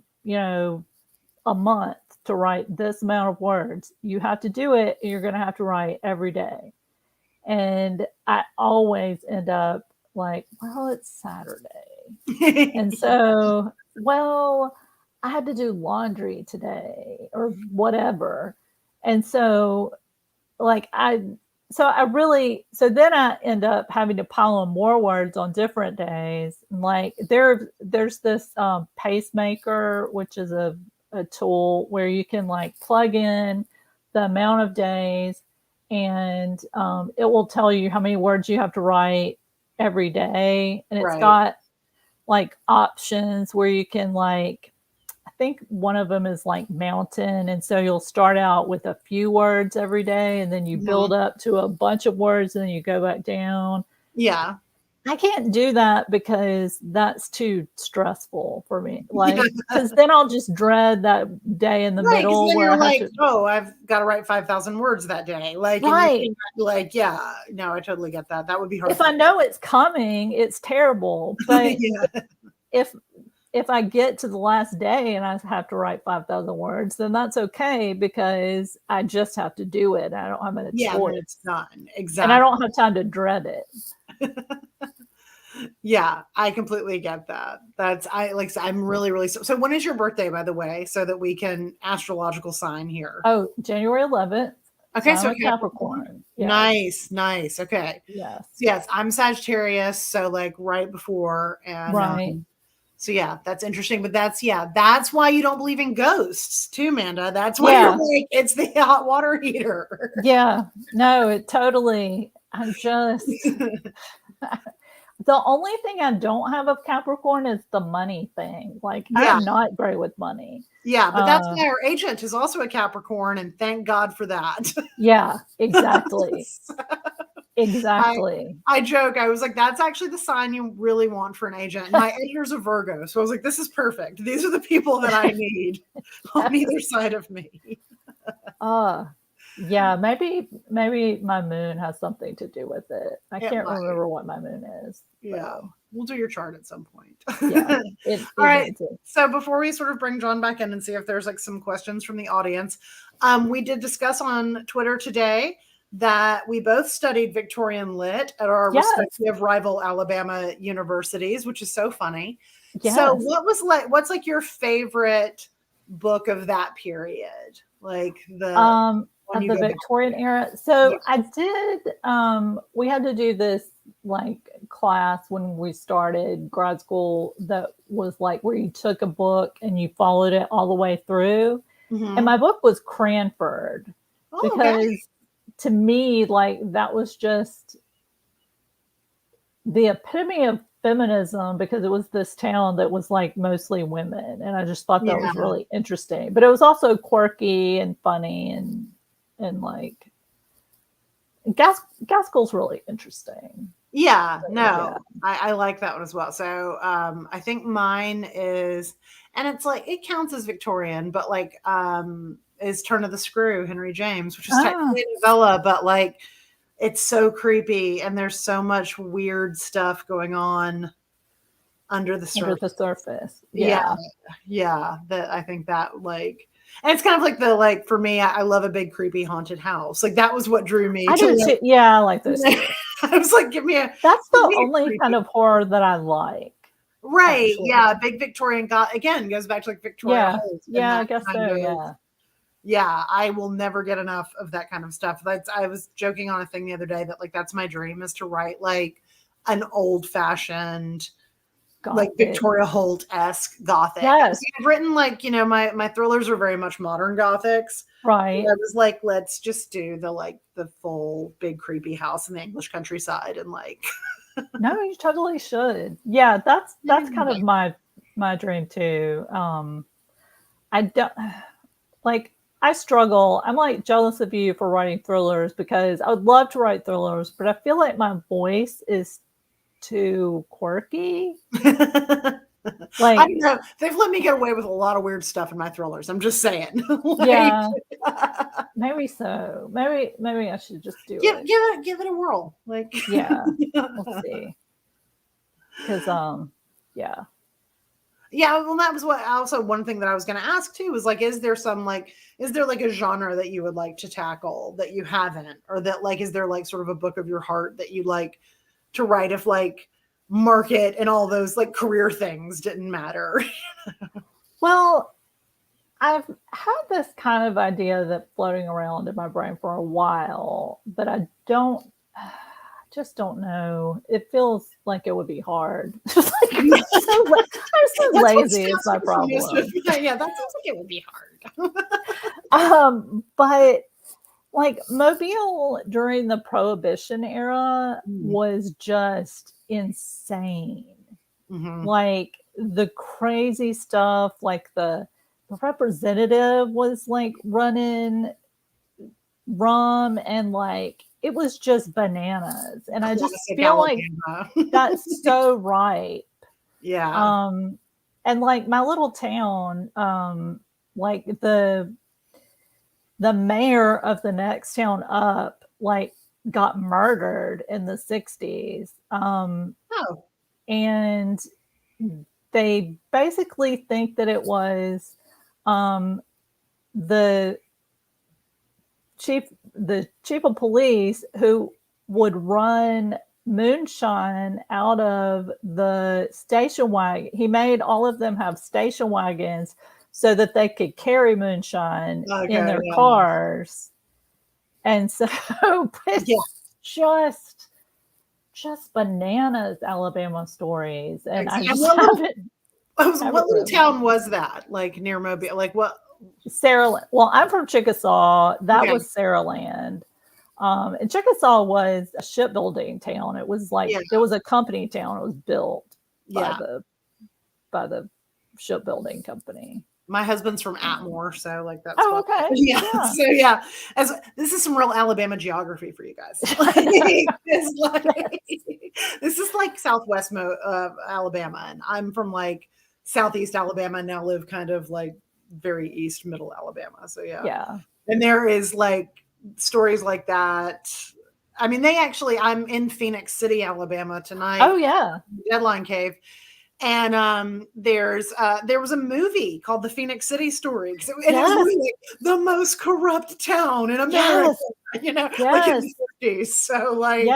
[SPEAKER 2] a month to write this amount of words. You have to do it. You're going to have to write every day. And I always end up like, well, it's Saturday. And so, well, I had to do laundry today or whatever. And so then I end up having to pile on more words on different days. Like there's this pacemaker, which is a tool where you can like plug in the amount of days, and it will tell you how many words you have to write every day. And it's got like options where you can like, I think one of them is like mountain. And so you'll start out with a few words every day, and then you build up to a bunch of words, and then you go back down.
[SPEAKER 3] Yeah.
[SPEAKER 2] I can't do that because that's too stressful for me. Like, because then I'll just dread that day in the middle
[SPEAKER 3] then
[SPEAKER 2] where
[SPEAKER 3] you're like, oh, I've got to write 5,000 words that day. Like, like, yeah, no, I totally get that. That would be hard.
[SPEAKER 2] If I know it's coming, it's terrible. But if I get to the last day and I have to write 5,000 words, then that's okay, because I just have to do it. I don't have a choice.
[SPEAKER 3] It's done. Exactly.
[SPEAKER 2] And I don't have time to dread it.
[SPEAKER 3] Yeah, I completely get that. I'm really, really, so when is your birthday, by the way, so that we can astrological sign here?
[SPEAKER 2] Oh, January 11th.
[SPEAKER 3] Okay. So
[SPEAKER 2] Capricorn.
[SPEAKER 3] Yes. Nice. Okay.
[SPEAKER 2] Yes.
[SPEAKER 3] Yes. I'm Sagittarius. So like right before. And So yeah, that's interesting. But that's why you don't believe in ghosts too, Amanda. That's why you're like, it's the hot water heater.
[SPEAKER 2] Yeah, no, it totally. I'm just the only thing I don't have of Capricorn is the money thing. Like, I'm not great with money.
[SPEAKER 3] Yeah, but that's why our agent is also a Capricorn, and thank God for that.
[SPEAKER 2] Yeah, exactly. Exactly.
[SPEAKER 3] I joke. I was like, that's actually the sign you really want for an agent. My editor's a Virgo. So I was like, this is perfect. These are the people that I need on either side of me.
[SPEAKER 2] Yeah, maybe my moon has something to do with it. I can't remember what my moon is.
[SPEAKER 3] Yeah. We'll do your chart at some point.
[SPEAKER 2] Yeah.
[SPEAKER 3] All right. So before we sort of bring John back in and see if there's like some questions from the audience, we did discuss on Twitter today that we both studied Victorian Lit at our respective rival Alabama universities, which is so funny. Yes. So what's like your favorite book of that period? Like the
[SPEAKER 2] Victorian era. So I did we had to do this like class when we started grad school that was like where you took a book and you followed it all the way through. Mm-hmm. And my book was Cranford because to me, like that was just the epitome of feminism because it was this town that was like mostly women. And I just thought that was really interesting. But it was also quirky and funny and like Gaskell's really interesting.
[SPEAKER 3] Yeah, I like that one as well. So I think mine is, and it's like it counts as Victorian, but like is Turn of the Screw, Henry James, which is technically a novella, but like it's so creepy and there's so much weird stuff going on under the surface. Yeah. That I think that like, and it's kind of like for me, I love a big creepy haunted house. Like that was what drew me.
[SPEAKER 2] I do too. Yeah, I like those.
[SPEAKER 3] I was like, give me a.
[SPEAKER 2] That's the only kind of horror that I like.
[SPEAKER 3] Right. Actually. Yeah. Big Victorian again goes back to like Victorian.
[SPEAKER 2] Yeah, I guess so. Yeah.
[SPEAKER 3] Yeah, I will never get enough of that kind of stuff. I was joking on a thing the other day that like that's my dream is to write like an old fashioned like Victoria Holt-esque Gothic.
[SPEAKER 2] Yes.
[SPEAKER 3] I've written like, my thrillers are very much modern Gothics.
[SPEAKER 2] Right.
[SPEAKER 3] I was like, let's just do the full big creepy house in the English countryside and like
[SPEAKER 2] No, you totally should. Yeah, that's kind of my dream too. I don't like I struggle. I'm like jealous of you for writing thrillers because I would love to write thrillers, but I feel like my voice is too quirky. Like
[SPEAKER 3] I don't know. They've let me get away with a lot of weird stuff in my thrillers. I'm just saying.
[SPEAKER 2] Yeah. Maybe so. Maybe I should just do it.
[SPEAKER 3] Give it a whirl. Like
[SPEAKER 2] yeah. We'll see. Because yeah.
[SPEAKER 3] Yeah, well, that was one thing that I was going to ask too was like, is there like a genre that you would like to tackle that you haven't, or that like, is there like sort of a book of your heart that you'd like to write if like market and all those like career things didn't matter?
[SPEAKER 2] Well, I've had this kind of idea that floating around in my brain for a while, but I just don't know. It feels like it would be hard. I'm so lazy is my problem.
[SPEAKER 3] Yeah, that sounds like it would be hard.
[SPEAKER 2] But like Mobile during the Prohibition era was just insane. Mm-hmm. Like the crazy stuff, like the representative was like running rum and like it was just bananas. And I just feel like that's so ripe.
[SPEAKER 3] Yeah.
[SPEAKER 2] And like my little town, like the mayor of the next town up, like got murdered in the 60s. And they basically think that it was the chief of police who would run moonshine out of the station wagon. He made all of them have station wagons so that they could carry moonshine in their cars. And so it's just bananas Alabama stories. And I just haven't
[SPEAKER 3] What little town was that? Like near Mobile? Like what?
[SPEAKER 2] Saraland. Well, I'm from Chickasaw. That
[SPEAKER 3] Okay.
[SPEAKER 2] was Saraland. And Chickasaw was a shipbuilding town. It was like it was a company town. It was built by the shipbuilding company.
[SPEAKER 3] My husband's from Atmore, so like that's
[SPEAKER 2] okay.
[SPEAKER 3] Yeah. So yeah, this is some real Alabama geography for you guys. This is like Southwest Alabama, and I'm from like Southeast Alabama, and now live kind of like very east middle Alabama. So yeah. And there is like stories like that. I mean, I'm in Phoenix City, Alabama tonight.
[SPEAKER 2] Oh yeah,
[SPEAKER 3] Deadline Cave. And there was a movie called The Phoenix City Story. And it was really like the most corrupt town in America, like in the 50s. So like,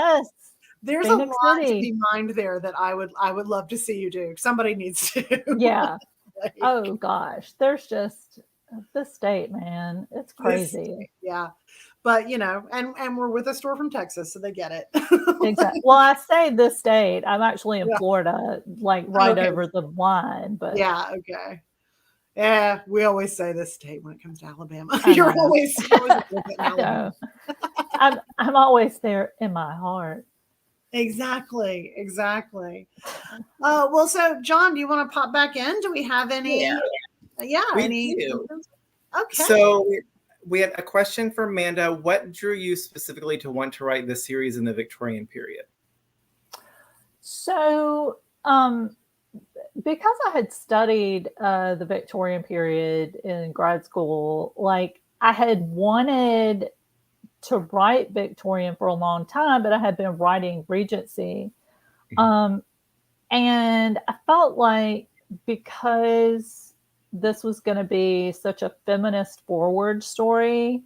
[SPEAKER 3] there's Phoenix a lot City. To be mined there that I would love to see you do. Somebody needs to. Yeah.
[SPEAKER 2] Like, oh gosh, there's just this state, man. It's crazy.
[SPEAKER 3] Yeah. But and we're with a store from Texas, so they get it.
[SPEAKER 2] Exactly. Well, I say this state. I'm actually in Florida, like right over the line. But
[SPEAKER 3] okay. Yeah, we always say this state when it comes to Alabama. You're always
[SPEAKER 2] I know. I'm always there in my heart.
[SPEAKER 3] Exactly. Well, so John, do you want to pop back in? Do we have any?
[SPEAKER 1] We do.
[SPEAKER 3] Okay.
[SPEAKER 1] So we had a question for Manda. What drew you specifically to want to write this series in the Victorian period?
[SPEAKER 2] So, because I had studied the Victorian period in grad school, like I had wanted to write Victorian for a long time, but I had been writing Regency. And I felt like because this was going to be such a feminist forward story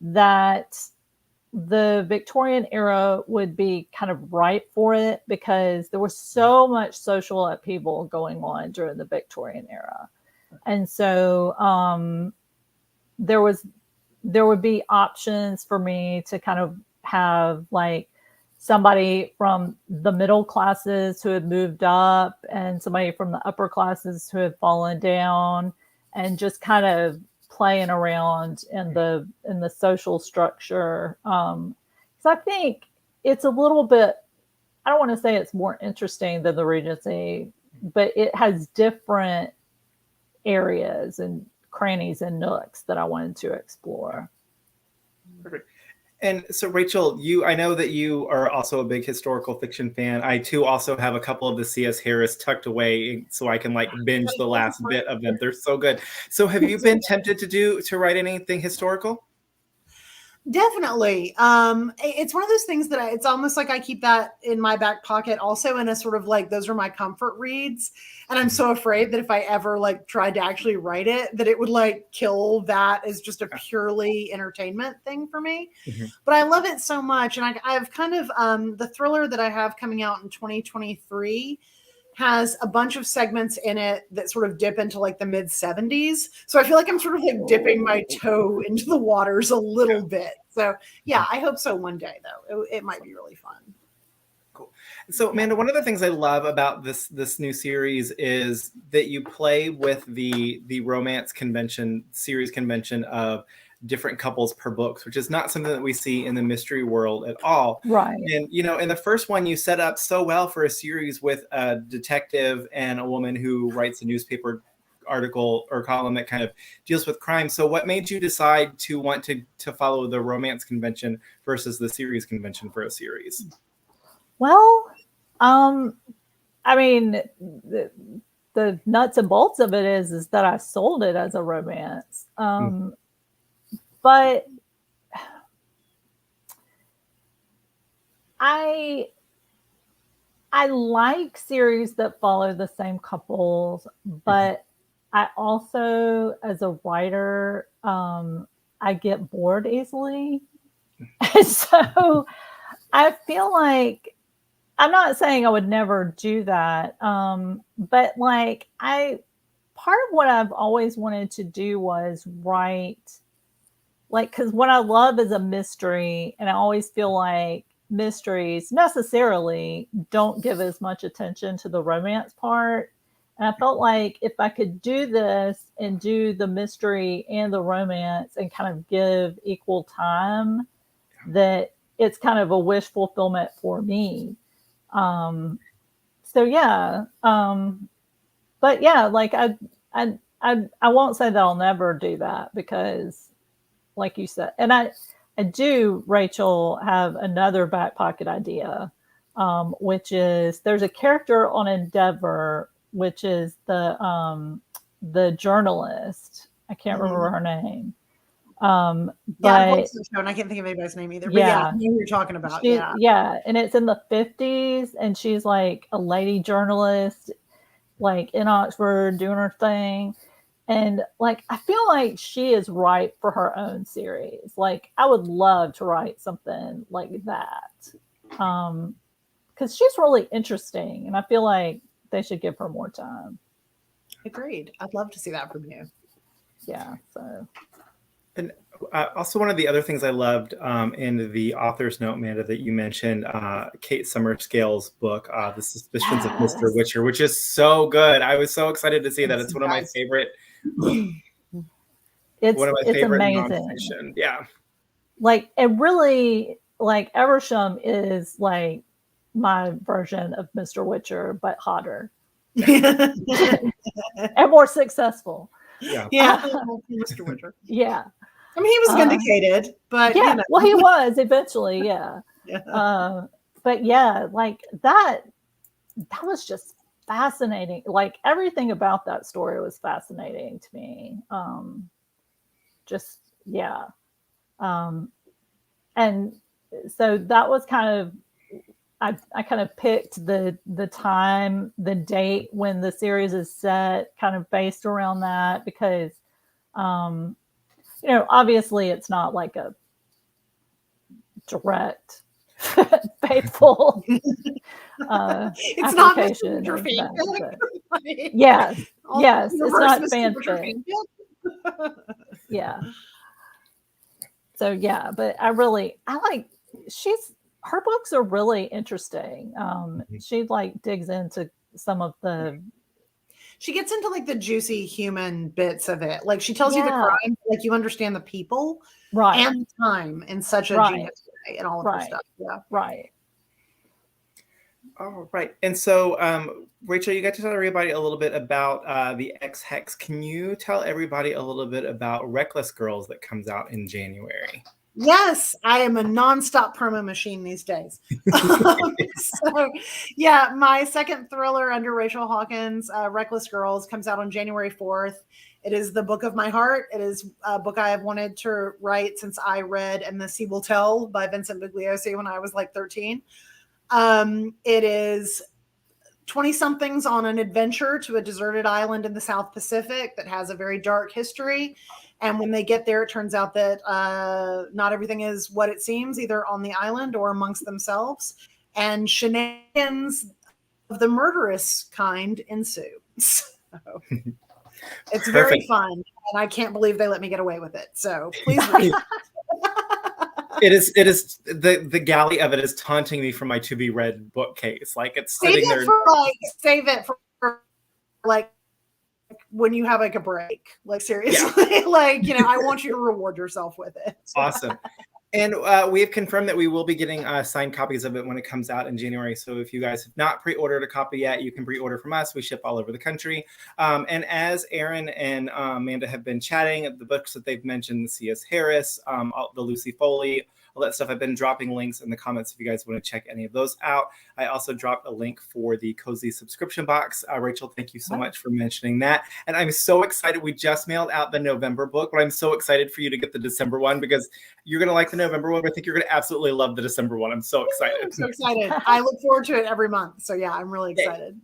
[SPEAKER 2] that the Victorian era would be kind of ripe for it, because there was so much social upheaval going on during the Victorian era. And so there would be options for me to kind of have like somebody from the middle classes who had moved up and somebody from the upper classes who had fallen down, and just kind of playing around in the social structure. So I think it's a little bit, I don't want to say it's more interesting than the Regency, but it has different areas and crannies and nooks that I wanted to explore.
[SPEAKER 1] Perfect. And so, Rachel, I know that you are also a big historical fiction fan. I too also have a couple of the C.S. Harris tucked away so I can like binge the last bit of them. They're so good. So have you been tempted to write anything historical?
[SPEAKER 3] Definitely. It's one of those things that it's almost like I keep that in my back pocket also, in a sort of like, those are my comfort reads. And I'm so afraid that if I ever like tried to actually write it, that it would like kill that as just a purely entertainment thing for me. Mm-hmm. But I love it so much. And I've kind of, the thriller that I have coming out in 2023 has a bunch of segments in it that sort of dip into like the mid 70s. So I feel like I'm sort of like dipping my toe into the waters a little bit. So yeah, I hope so one day though. It might be really fun.
[SPEAKER 1] Cool. So Amanda, one of the things I love about this new series is that you play with the romance series convention of different couples per books, which is not something that we see in the mystery world at all.
[SPEAKER 2] Right.
[SPEAKER 1] And, in the first one, you set up so well for a series with a detective and a woman who writes a newspaper article or column that kind of deals with crime. So what made you decide to want to follow the romance convention versus the series convention for a series?
[SPEAKER 2] Well, I mean, the nuts and bolts of it is that I sold it as a romance. But I like series that follow the same couples, but I also, as a writer, I get bored easily. So I feel like, I'm not saying I would never do that, but like part of what I've always wanted to do was write, like, because what I love is a mystery, and I always feel like mysteries necessarily don't give as much attention to the romance part. And I felt like if I could do this and do the mystery and the romance and kind of give equal time, that it's kind of a wish fulfillment for me. So yeah, but yeah, like I won't say that I'll never do that because, like you said, and I do, Rachel, have another back pocket idea, which is there's a character on Endeavor, which is the journalist. I can't remember her name.
[SPEAKER 3] Yeah,
[SPEAKER 2] But
[SPEAKER 3] and I can't think of anybody's name either.
[SPEAKER 2] Yeah.
[SPEAKER 3] But yeah, I know who you're talking about.
[SPEAKER 2] Yeah, and it's in the 50s, and she's like a lady journalist, like in Oxford doing her thing. And like I feel like she is ripe for her own series. Like I would love to write something like that. Because she's really interesting, and I feel like they should give her more time.
[SPEAKER 3] Agreed. I'd love to see that from you.
[SPEAKER 2] Yeah, so.
[SPEAKER 1] And also one of the other things I loved in the author's note, Manda, that you mentioned, Kate Summerscale's book, The Suspicions of Mr. Witcher, which is so good. I was so excited to see that. It's one of my favorite.
[SPEAKER 2] It's
[SPEAKER 1] one of my favorite
[SPEAKER 2] amazing.
[SPEAKER 1] nonfiction. Yeah.
[SPEAKER 2] Like it really, like Eversham is like my version of Mr. Witcher, but hotter and more successful.
[SPEAKER 1] Yeah.
[SPEAKER 3] Mr. Witcher.
[SPEAKER 2] Yeah.
[SPEAKER 3] I mean, he was vindicated, but
[SPEAKER 2] yeah,
[SPEAKER 3] you know.
[SPEAKER 2] well, he was eventually, yeah.
[SPEAKER 3] Yeah.
[SPEAKER 2] But yeah, like that was just fascinating. Like everything about that story was fascinating to me. Just yeah. And so that was kind of I kind of picked the time, the date when the series is set, kind of based around that because you know, obviously it's not like a direct faithful
[SPEAKER 3] it's not
[SPEAKER 2] application.
[SPEAKER 3] Yes,
[SPEAKER 2] it's not fanfic. Yeah. So yeah, but I like her books are really interesting. She like digs into some of the.
[SPEAKER 3] She gets into like the juicy human bits of it. Like she tells you the crime, like you understand the people,
[SPEAKER 2] right,
[SPEAKER 3] and the time in such a genius way, and all of her stuff. Yeah,
[SPEAKER 2] right.
[SPEAKER 1] All right, and so Rachel, you got to tell everybody a little bit about the X Hex. Can you tell everybody a little bit about Reckless Girls that comes out in January?
[SPEAKER 3] Yes, I am a nonstop promo machine these days. So, yeah, my second thriller under Rachel Hawkins, Reckless Girls, comes out on January 4th. It is the book of my heart. It is a book I have wanted to write since I read And the Sea Will Tell by Vincent Bugliosi when I was like 13. It is 20-somethings on an adventure to a deserted island in the South Pacific that has a very dark history. And when they get there, it turns out that not everything is what it seems, either on the island or amongst themselves. And shenanigans of the murderous kind ensue. So it's very fun. And I can't believe they let me get away with it. So please read.
[SPEAKER 1] It is the galley of it is taunting me from my to be read bookcase. Like it's sitting there.
[SPEAKER 3] Save it for like when you have like a break, like seriously, like, you know, I want you to reward yourself with it.
[SPEAKER 1] Awesome. And we have confirmed that we will be getting signed copies of it when it comes out in January. So if you guys have not pre-ordered a copy yet, you can pre-order from us. We ship all over the country. And as Erin and Amanda have been chatting, the books that they've mentioned, the C.S. Harris, the Lucy Foley, all that stuff, I've been dropping links in the comments if you guys want to check any of those out. I also dropped a link for the Cozy subscription box. Rachel, thank you so much for mentioning that. And I'm so excited. We just mailed out the November book, but I'm so excited for you to get the December one because you're going to like the November one. But I think you're going to absolutely love the December one. I'm so excited.
[SPEAKER 3] I'm so excited. I look forward to it every month. So yeah, I'm really excited.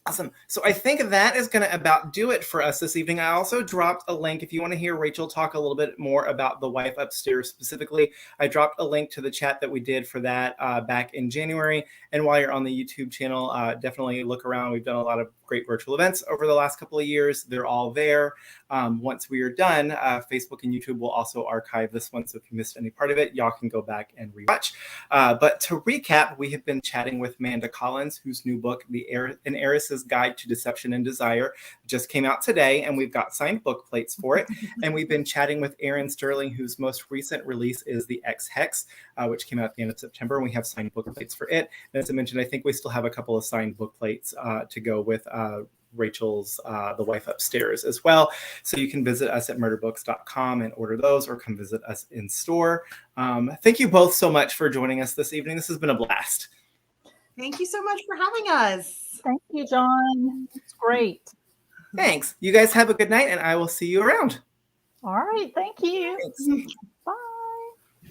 [SPEAKER 1] Awesome. So I think that is going to about do it for us this evening. I also dropped a link if you want to hear Rachel talk a little bit more about The Wife Upstairs specifically. I dropped a link to the chat that we did for that back in January. And while you're on the YouTube channel, definitely look around. We've done a lot of great virtual events over the last couple of years. They're all there. Once we are done, Facebook and YouTube will also archive this one. So if you missed any part of it, y'all can go back and rewatch. But to recap, we have been chatting with Manda Collins, whose new book, An Heiress's Guide to Deception and Desire, just came out today, and we've got signed book plates for it. And we've been chatting with Erin Sterling, whose most recent release is The Ex-Hex, which came out at the end of September, and we have signed book plates for it. And as I mentioned, I think we still have a couple of signed book plates to go with Rachel's The Wife Upstairs as well. So you can visit us at murderbooks.com and order those, or come visit us in store. Thank you both so much for joining us this evening. This has been a blast.
[SPEAKER 3] Thank you so much for having us.
[SPEAKER 2] Thank you, John. It's great.
[SPEAKER 1] Thanks. You guys have a good night, and I will see you around.
[SPEAKER 2] All right. Thank you.
[SPEAKER 1] Thanks.